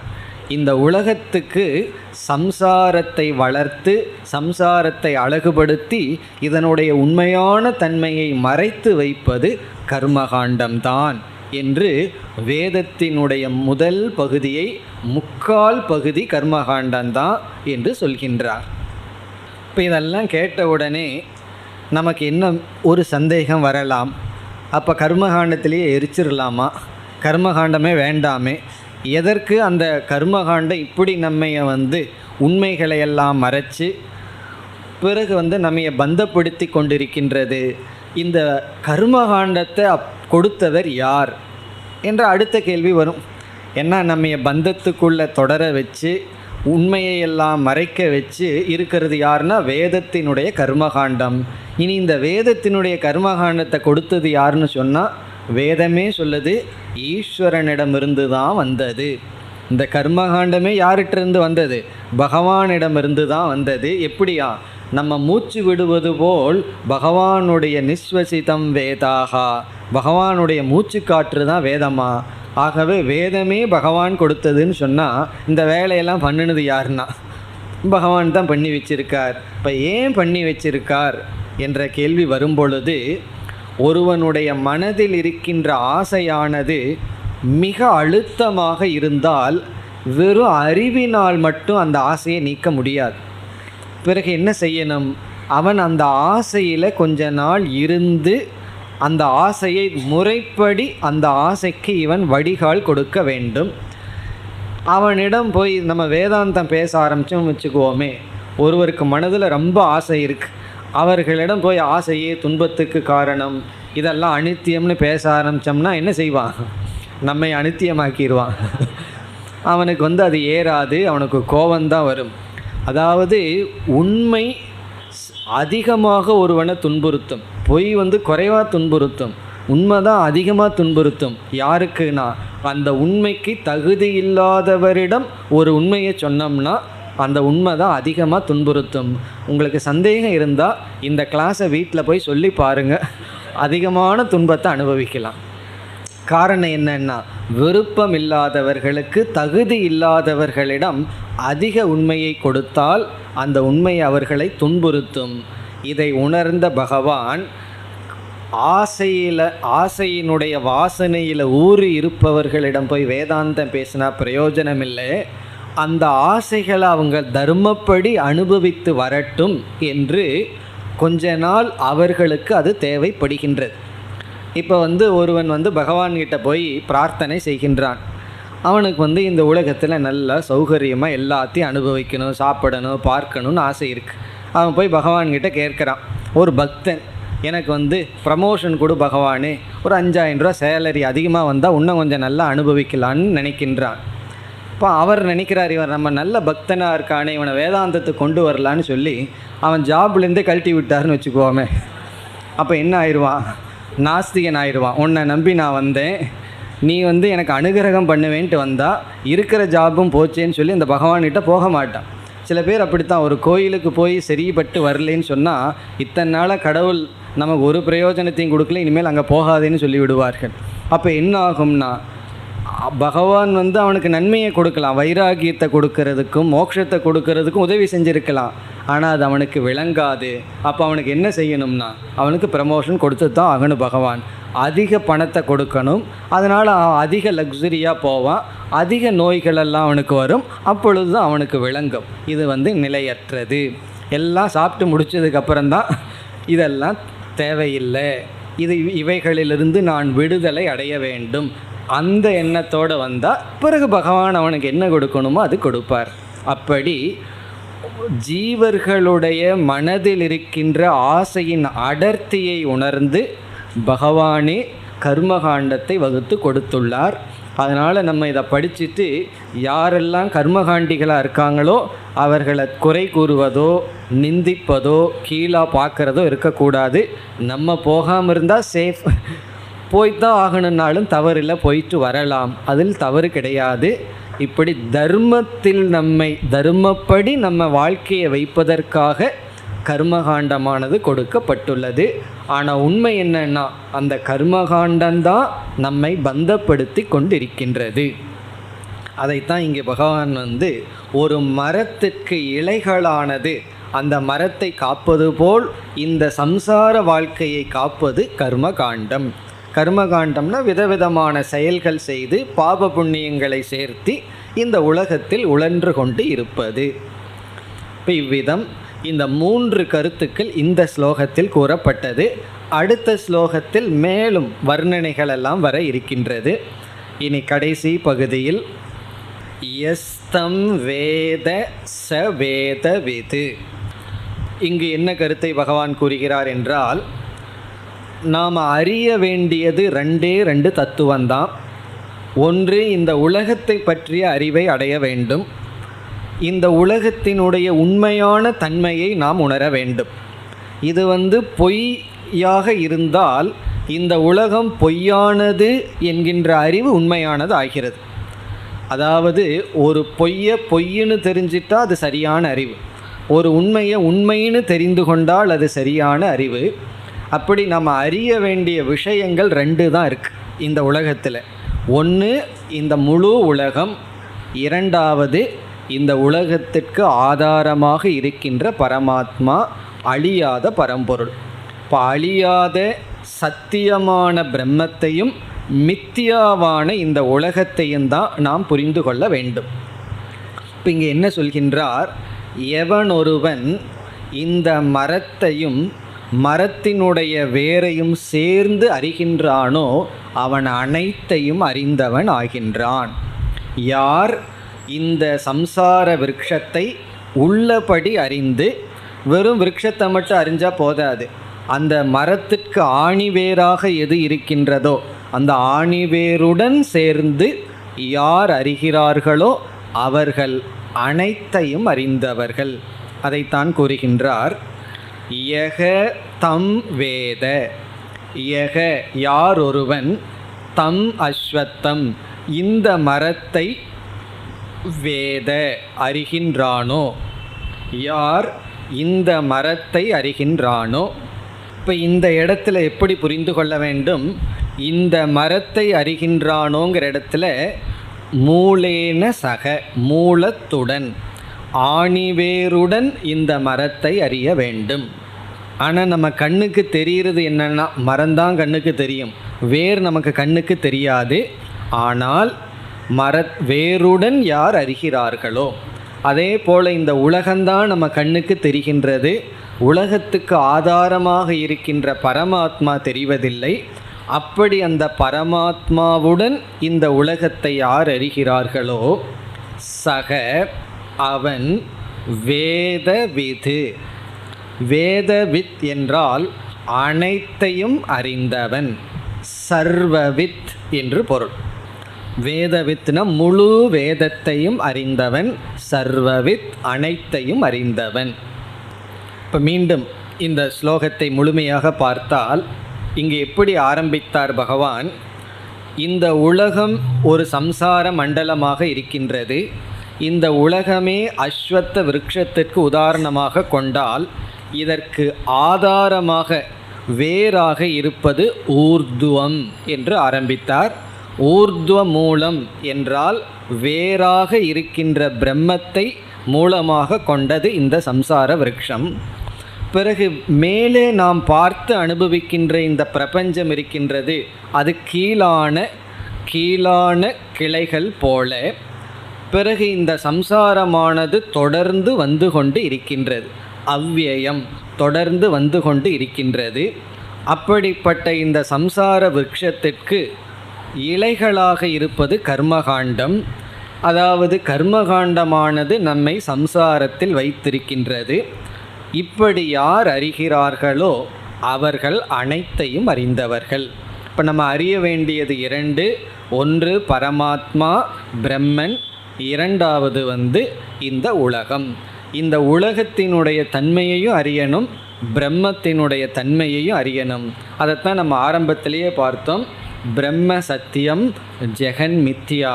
[SPEAKER 1] இந்த உலகத்துக்கு சம்சாரத்தை வளர்த்து, சம்சாரத்தை அழகுபடுத்தி, இதனுடைய உண்மையான தன்மையை மறைத்து வைப்பது கர்மகாண்டம்தான் என்று வேதத்தினுடைய முதல் பகுதியை, 3/4 பகுதி கர்மகாண்டம்தான் என்று சொல்கின்றார். இப்போ இதெல்லாம் கேட்ட உடனே நமக்கு என்ன ஒரு சந்தேகம் வரலாம், அப்போ கர்மகாண்டத்திலேயே எரிச்சிடலாமா, கர்மகாண்டமே வேண்டாமே, எதற்கு அந்த கர்மகாண்டம் இப்படி நம்மைய உண்மைகளையெல்லாம் மறைச்சு பிறகு நம்மைய பந்தப்படுத்தி கொண்டிருக்கின்றது, இந்த கர்மகாண்டத்தை கொடுத்தவர் யார் என்ற அடுத்த கேள்வி வரும். ஏன்னா நம்மைய பந்தத்துக்குள்ளே தொடர வச்சு உண்மையெல்லாம் மறைக்க வச்சு இருக்கிறது யாருன்னா வேதத்தினுடைய கர்மகாண்டம். இனி இந்த வேதத்தினுடைய கர்மகாண்டத்தை கொடுத்தது யாருன்னு சொன்னால், வேதமே சொல்லுது ஈஸ்வரனிடமிருந்து தான் வந்தது. இந்த கர்மகாண்டமே யார்கிட்டருந்து வந்தது, பகவானிடமிருந்து தான் வந்தது. எப்படியா, நம்ம மூச்சு விடுவது போல் பகவானுடைய நிஸ்வசிதம் வேதாகா, பகவானுடைய மூச்சு காற்று தான் வேதமா. ஆகவே வேதமே பகவான் கொடுத்ததுன்னு சொன்னால் இந்த வேலையெல்லாம் பண்ணினது யாருன்னா பகவான் தான் பண்ணி வச்சிருக்கார். இப்போ ஏன் பண்ணி வச்சிருக்கார் என்ற கேள்வி வரும்பொழுது, ஒருவனுடைய மனதில் இருக்கின்ற ஆசையானது மிக அழுத்தமாக இருந்தால் வெறும் அறிவினால் மட்டும் அந்த ஆசையை நீக்க முடியாது. பிறகு என்ன செய்யணும்? அவன் அந்த ஆசையில் கொஞ்ச நாள் இருந்து அந்த ஆசையை முறைப்படி அந்த ஆசைக்கு இவன் வடிகால் கொடுக்க வேண்டும். அவனிடம் போய் நம்ம வேதாந்தம் பேச ஆரம்பித்தோம் வச்சுக்குவோமே, ஒருவருக்கு மனதில் ரொம்ப ஆசை இருக்குது, அவர்களிடம் போய் ஆசையே துன்பத்துக்கு காரணம், இதெல்லாம் அனித்தியம்னு பேச ஆரம்பித்தோம்னா என்ன செய்வான்? நம்மை அனித்தியமாக்கிடுவான். அவனுக்கு அது ஏறாது, அவனுக்கு கோபந்தான் வரும். அதாவது உண்மை அதிகமாக ஒருவனை துன்புறுத்தும், பொய் குறைவாக துன்புறுத்தும், உண்மை தான் அதிகமாக துன்புறுத்தும். யாருக்குன்னா அந்த உண்மைக்கு தகுதி இல்லாதவரிடம் ஒரு உண்மையை சொன்னோம்னா அந்த உண்மை தான் அதிகமாக துன்புறுத்தும். உங்களுக்கு சந்தேகம் இருந்தால் இந்த கிளாஸை வீட்டில் போய் சொல்லி பாருங்கள், அதிகமான துன்பத்தை அனுபவிக்கலாம். காரணம் என்னன்னா, விருப்பம் இல்லாதவர்களுக்கு தகுதி இல்லாதவர்களிடம் அதிக உண்மையை கொடுத்தால் அந்த உண்மை அவர்களை துன்புறுத்தும். இதை உணர்ந்த பகவான் ஆசையினுடைய வாசனையில் ஊறி இருப்பவர்களிடம் போய் வேதாந்தம் பேசினா பிரயோஜனம் இல்லை, அந்த ஆசைகளை அவங்க தர்மப்படி அனுபவித்து வரட்டும் என்று கொஞ்ச நாள் அவர்களுக்கு அது தேவைப்படுகின்றது. இப்போ ஒருவன் பகவான்கிட்ட போய் பிரார்த்தனை செய்கின்றான். அவனுக்கு இந்த உலகத்தில் நல்லா சௌகரியமாக எல்லாத்தையும் அனுபவிக்கணும், சாப்பிடணும், பார்க்கணும்னு ஆசை இருக்குது. அவன் போய் பகவான்கிட்ட கேட்குறான். ஒரு பக்தன், எனக்கு ப்ரமோஷன் கொடு பகவானே, ஒரு 5000 ரூபா சேலரி அதிகமாக வந்தால் இன்னும் கொஞ்சம் நல்லா அனுபவிக்கலான்னு நினைக்கின்றான். இப்போ அவர் நினைக்கிறார், இவர் நம்ம நல்ல பக்தனாக இருக்கானே, இவனை வேதாந்தத்துக்கு கொண்டு வரலான்னு சொல்லி அவன் ஜாப்லேருந்தே கழட்டி விட்டார்னு வச்சுக்குவோமே. அப்போ என்ன ஆயிடுவான்? நாஸ்திகன் ஆயிடுவான். உன்னை நம்பி நான் வந்தேன், நீ எனக்கு அனுகிரகம் பண்ணுவேன்ட்டு வந்தால் இருக்கிற ஜாபும் போச்சேன்னு சொல்லி அந்த பகவான்கிட்ட போக மாட்டான். சில பேர் அப்படித்தான், ஒரு கோயிலுக்கு போய் சரிப்பட்டு வரலேன்னு சொன்னால் இத்தனை நாளாக கடவுள் நமக்கு ஒரு பிரயோஜனத்தையும் கொடுக்கல, இனிமேல் அங்கே போகாதேன்னு சொல்லி விடுவார்கள். அப்போ என்ன ஆகும்னா, பகவான் அவனுக்கு நன்மையை கொடுக்கலாம், வைராகியத்தை கொடுக்கறதுக்கும் மோட்சத்தை கொடுக்கறதுக்கும் உதவி செஞ்சுருக்கலாம், ஆனால் அது அவனுக்கு விளங்காது. அப்போ அவனுக்கு என்ன செய்யணும்னா, அவனுக்கு ப்ரமோஷன் கொடுத்து தான் ஆகணும். பகவான் அதிக பணத்தை கொடுக்கணும், அதனால் அதிக லக்ஸரியாக போவான், அதிக நோய்களெல்லாம் அவனுக்கு வரும், அப்பொழுது தான் அவனுக்கு விளங்கும் இது நிலையற்றது. எல்லாம் சாப்பிட்டு முடித்ததுக்கப்புறம்தான் இதெல்லாம் தேவையில்லை, இவைகளிலிருந்து நான் விடுதலை அடைய வேண்டும், அந்த எண்ணத்தோடு வந்தால் பிறகு பகவான் அவனுக்கு என்ன கொடுக்கணுமோ அது கொடுப்பார். அப்படி ஜீவர்களுடைய மனதில் இருக்கின்ற ஆசையின் அடர்த்தியை உணர்ந்து பகவானே கர்மகாண்டத்தை வகுத்து கொடுத்துள்ளார். அதனால் நம்ம இதை படிச்சுட்டு யாரெல்லாம் கர்மகாண்டிகளாக இருக்காங்களோ அவர்களை குறை கூறுவதோ நிந்திப்பதோ கீழாக பார்க்குறதோ இருக்கக்கூடாது. நம்ம போகாமல் இருந்தால் சேஃப், போய்தான் ஆகணுன்னாலும் தவறில்லை, போயிட்டு வரலாம், அதில் தவறு கிடையாது. இப்படி தர்மத்தில் தர்மப்படி நம்ம வாழ்க்கையை வைப்பதற்காக கர்மகாண்டமானது கொடுக்கப்பட்டுள்ளது. ஆனால் உண்மை என்னன்னா, அந்த கர்மகாண்டம்தான் நம்மை பந்தப்படுத்தி கொண்டிருக்கின்றது. அதைத்தான் இங்கே பகவான் ஒரு மரத்திற்கு இலைகளானது அந்த மரத்தை காப்பது போல் இந்த சம்சார வாழ்க்கையை காப்பது கர்மகாண்டம். கர்மகாண்டம்னா விதவிதமான செயல்கள் செய்து பாப புண்ணியங்களை சேர்த்து இந்த உலகத்தில் உழன்று கொண்டு இருப்பது. இப்போ இவ்விதம் இந்த 3 கருத்துக்கள் இந்த ஸ்லோகத்தில் கூறப்பட்டது. அடுத்த ஸ்லோகத்தில் மேலும் வர்ணனைகள் எல்லாம் வர இருக்கின்றது. இனி கடைசி பகுதியில் யஸ்தம் வேத ச வேதவிது, இங்கு என்ன கருத்தை பகவான் கூறுகிறார் என்றால், நாம் அறிய வேண்டியது 2 தத்துவம்தான். ஒன்று, இந்த உலகத்தை பற்றிய அறிவை அடைய வேண்டும், இந்த உலகத்தினுடைய உண்மையான தன்மையை நாம் உணர வேண்டும். இது பொய்யாக இருந்தால் இந்த உலகம் பொய்யானது என்கின்ற அறிவு உண்மையானது ஆகிறது. அதாவது ஒரு பொய்ன்னு தெரிஞ்சிட்டால் அது சரியான அறிவு, ஒரு உண்மையை உண்மைன்னு தெரிந்து கொண்டால் அது சரியான அறிவு. அப்படி நம்ம அறிய வேண்டிய விஷயங்கள் 2 தான் இருக்குது இந்த உலகத்தில். ஒன்று இந்த முழு உலகம், இரண்டாவது இந்த உலகத்திற்கு ஆதாரமாக இருக்கின்ற பரமாத்மா, அழியாத பரம்பொருள். இப்போ அழியாத சத்தியமான பிரம்மத்தையும் மித்தியாவான இந்த உலகத்தையும் தான் நாம் புரிந்து கொள்ள வேண்டும். இப்போ இங்கே என்ன சொல்கின்றார், எவன் ஒருவன் இந்த மரத்தையும் மரத்தினுடைய வேரையும் சேர்ந்து அறிகின்றானோ அவன் அனைத்தையும் அறிந்தவன் ஆகின்றான். யார் இந்த சம்சார விருட்சத்தை உள்ளபடி அறிந்து, வெறும் விருட்சத்தை மட்டும் அறிஞ்சால் போதாது, அந்த மரத்திற்கு ஆணிவேராக எது இருக்கின்றதோ அந்த ஆணிவேருடன் சேர்ந்து யார் அறிகிறார்களோ அவர்கள் அனைத்தையும் அறிந்தவர்கள். அதைத்தான் கூறுகின்றார். யக தம் வேத, யக யார் ஒருவன், தம் அஸ்வத்தம் இந்த மரத்தை வேத அறிகின்றானோ, யார் இந்த மரத்தை அறிகின்றானோ. இப்போ இந்த இடத்துல எப்படி புரிந்து கொள்ள வேண்டும், இந்த மரத்தை அறிகின்றானோங்கிற இடத்துல மூலேன சக, மூலத்துடன் ஆணிவேருடன் இந்த மரத்தை அறிய வேண்டும். ஆனால் நம்ம கண்ணுக்கு தெரிகிறது என்னென்னா, மரம்தான் கண்ணுக்கு தெரியும், வேர் நமக்கு கண்ணுக்கு தெரியாது. ஆனால் வேருடன் யார் அறிகிறார்களோ, அதே போல் இந்த உலகம்தான் நம்ம கண்ணுக்கு தெரிகின்றது, உலகத்துக்கு ஆதாரமாக இருக்கின்ற பரமாத்மா தெரிவதில்லை. அப்படி அந்த பரமாத்மாவுடன் இந்த உலகத்தை யார் அறிகிறார்களோ சக அவன் வேதவிது. வேதவித் என்றால் அனைத்தையும் அறிந்தவன், சர்வவித் என்று பொருள். வேதவித்னா முழு வேதத்தையும் அறிந்தவன், சர்வவித் அனைத்தையும் அறிந்தவன். இப்போ மீண்டும் இந்த ஸ்லோகத்தை முழுமையாக பார்த்தால் இங்கு எப்படி ஆரம்பித்தார் பகவான், இந்த உலகம் ஒரு சம்சார மண்டலமாக இருக்கின்றது. இந்த உலகமே அஸ்வத்த விருட்சத்திற்கு உதாரணமாக கொண்டால் இதற்கு ஆதாரமாக வேறாக இருப்பது ஊர்துவம் என்று ஆரம்பித்தார். ஊர்துவ மூலம் என்றால் வேறாக இருக்கின்ற பிரம்மத்தை மூலமாக கொண்டது இந்த சம்சார விருட்சம். பிறகு மேலே நாம் பார்த்து அனுபவிக்கின்ற இந்த பிரபஞ்சம் இருக்கின்றது, அது கீழான கிளைகள் போல. பிறகு இந்த சம்சாரமானது தொடர்ந்து வந்து கொண்டு இருக்கின்றது, அவ்வியம் தொடர்ந்து வந்து கொண்டு இருக்கின்றது. அப்படிப்பட்ட இந்த சம்சார விருட்சத்திற்கு இலைகளாக இருப்பது கர்மகாண்டம். அதாவது கர்மகாண்டமானது நம்மை சம்சாரத்தில் வைத்திருக்கின்றது. இப்படி யார் அறிகிறார்களோ அவர்கள் அனைத்தையும் அறிந்தவர்கள். இப்போ நம்ம அறிய வேண்டியது இரண்டு, ஒன்று பரமாத்மா பிரம்மன், இரண்டாவது இந்த உலகம். இந்த உலகத்தினுடைய தன்மையையும் அறியணும், பிரம்மத்தினுடைய தன்மையையும் அறியணும். அதைத்தான் நம்ம ஆரம்பத்திலேயே பார்த்தோம். பிரம்ம சத்தியம், ஜெகன் மித்யா.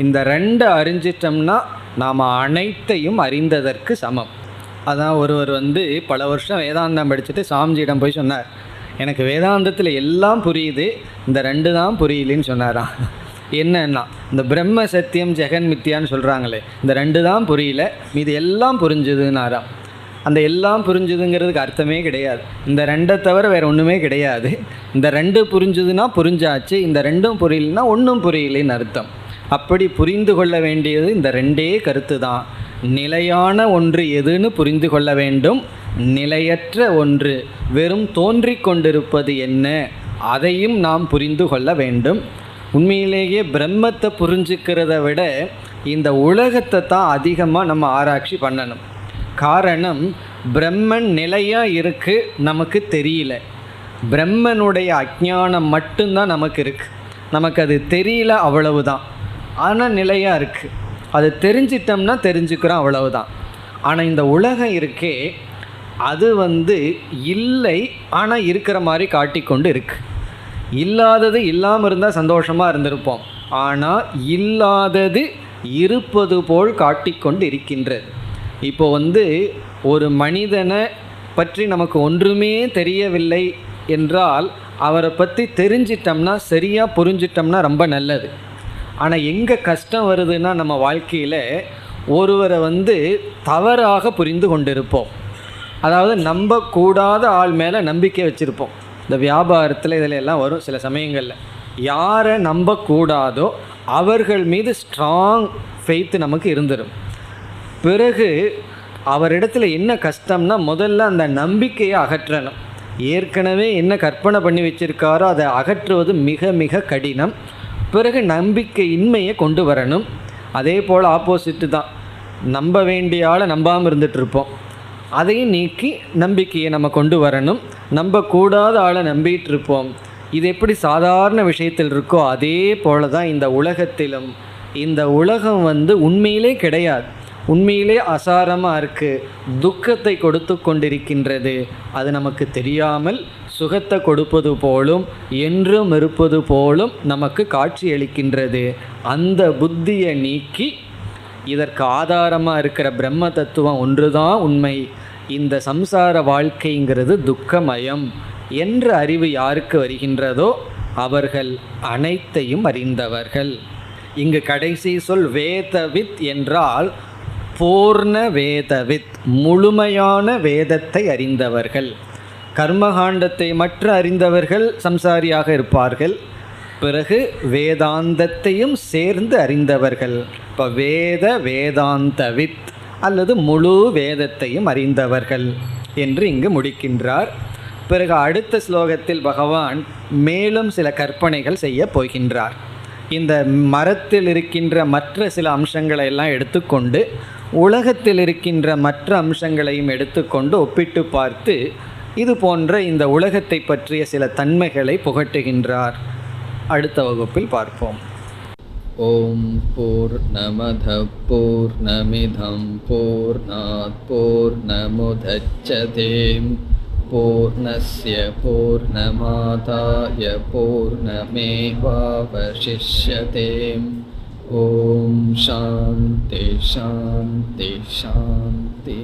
[SPEAKER 1] இந்த ரெண்டு அறிஞ்சிட்டோம்னா நாம் அனைத்தையும் அறிந்ததற்கு சமம். அதான் ஒருவர் பல வருஷம் வேதாந்தம் படிச்சுட்டு சாமிஜியிடம் போய் சொன்னார், எனக்கு வேதாந்தத்தில் எல்லாம் புரியுது, இந்த ரெண்டு தான் புரியலன்னு சொன்னாராம். என்னன்னா, இந்த பிரம்ம சத்தியம் ஜெகன் மித்தியான்னு சொல்கிறாங்களே, இந்த ரெண்டு தான் புரியல, மீது எல்லாம் புரிஞ்சுதுன்னாராம். அந்த எல்லாம் புரிஞ்சுதுங்கிறதுக்கு அர்த்தமே கிடையாது. இந்த ரெண்டை தவிர வேறு ஒன்றுமே கிடையாது. இந்த ரெண்டு புரிஞ்சுதுன்னா புரிஞ்சாச்சு, இந்த ரெண்டும் புரியலன்னா ஒன்றும் புரியலைன்னு அர்த்தம். அப்படி புரிந்து கொள்ள வேண்டியது இந்த ரெண்டே கருத்து தான். நிலையான ஒன்று எதுன்னு புரிந்து கொள்ள வேண்டும், நிலையற்ற ஒன்று வெறும் தோன்றிக் கொண்டிருப்பது என்ன அதையும் நாம் புரிந்து கொள்ள வேண்டும். உண்மையிலேயே பிரம்மத்தை புரிஞ்சுக்கிறத விட இந்த உலகத்தை தான் அதிகமாக நம்ம ஆராய்ச்சி பண்ணணும். காரணம், பிரம்மன் நிலையாக இருக்குது, நமக்கு தெரியல. பிரம்மனுடைய அஞ்ஞானம் மட்டும்தான் நமக்கு இருக்குது, நமக்கு அது தெரியல, அவ்வளவுதான். ஆனால் நிலையாக இருக்குது, அது தெரிஞ்சிட்டோம்னா தெரிஞ்சுக்கிறோம், அவ்வளவுதான். ஆனால் இந்த உலகம் இருக்கே, அது இல்லை, ஆனால் இருக்கிற மாதிரி காட்டிக்கொண்டு இருக்குது. இல்லாதது இல்லாமல் இருந்தால் சந்தோஷமாக இருந்திருப்போம், ஆனால் இல்லாதது இருப்பது போல் காட்டிக்கொண்டு இருக்கின்றது. இப்போ ஒரு மனிதனை பற்றி நமக்கு ஒன்றுமே தெரியவில்லை என்றால் அவரை பற்றி தெரிஞ்சிட்டோம்னா, சரியாக புரிஞ்சிட்டோம்னா ரொம்ப நல்லது. ஆனால் எங்கே கஷ்டம் வருதுன்னா, நம்ம வாழ்க்கையில் ஒருவரை தவறாக புரிந்து கொண்டிருப்போம். அதாவது நம்பக்கூடாத ஆள் மேலே நம்பிக்கை வச்சுருப்போம். இந்த வியாபாரத்தில் இதில் எல்லாம் வரும் சில சமயங்களில். யாரை நம்பக்கூடாதோ அவர்கள் மீது ஸ்ட்ராங் ஃபெய்த்து நமக்கு இருந்துடும். பிறகு அவரிடத்துல என்ன கஷ்டம்னா, முதல்ல அந்த நம்பிக்கையை அகற்றணும். ஏற்கனவே என்ன கற்பனை பண்ணி வச்சிருக்காரோ அதை அகற்றுவது மிக மிக கடினம். பிறகு நம்பிக்கையின்மையை கொண்டு வரணும். அதே போல் ஆப்போசிட்டு தான், நம்ப வேண்டிய ஆளை நம்பாமல் இருந்துகிட்ருப்போம். அதையும் நீக்கி நம்பிக்கையை நம்ம கொண்டு வரணும். நம்பக்கூடாத ஆளை நம்பிட்டு இருப்போம். இது எப்படி சாதாரண விஷயத்தில் இருக்கோ அதே போல தான் இந்த உலகத்திலும். இந்த உலகம் உண்மையிலே கிடையாது, உண்மையிலே அசாரமாக இருக்குது, துக்கத்தை கொடுத்து கொண்டிருக்கின்றது. அது நமக்கு தெரியாமல் சுகத்தை கொடுப்பது போலும் என்றும் இருப்பது போலும் நமக்கு காட்சியளிக்கின்றது. அந்த புத்தியை நீக்கி இதற்கு ஆதாரமாக இருக்கிற பிரம்ம தத்துவம் ஒன்று தான் உண்மை, இந்த சம்சார வாழ்க்கைங்கிறது துக்கமயம் என்ற அறிவு யாருக்கு வருகின்றதோ அவர்கள் அனைத்தையும் அறிந்தவர்கள். இங்கு கடைசி சொல் வேதவித் என்றால் பூர்ண வேதவித், முழுமையான வேதத்தை அறிந்தவர்கள். கர்மகாண்டத்தை மற்ற அறிந்தவர்கள் சம்சாரியாக இருப்பார்கள். பிறகு வேதாந்தத்தையும் சேர்ந்து அறிந்தவர்கள். இப்போ வேதாந்தவித் அல்லது முழு வேதத்தையும் அறிந்தவர்கள் என்று இங்கு முடிக்கின்றார். பிறகு அடுத்த ஸ்லோகத்தில் பகவான் மேலும் சில கற்பனைகள் செய்ய போகின்றார். இந்த மரத்தில் இருக்கின்ற மற்ற சில அம்சங்களை எல்லாம் எடுத்துக்கொண்டு உலகத்தில் இருக்கின்ற மற்ற அம்சங்களையும் எடுத்துக்கொண்டு ஒப்பிட்டு பார்த்து இது போன்ற இந்த உலகத்தை பற்றிய சில தன்மைகளை புகட்டுகின்றார். அடுத்த வகுப்பில் பார்ப்போம். ஓம் பூர்ணமத பூர்ணமிதம் பூர்ணாத் பூர்ணமுதச்யதே பூர்ணஸ்ய பூர்ணமாதாய பூர்ணமேவாவசிஷ்யதே. ஓம் சாந்தி சாந்தி சாந்தி.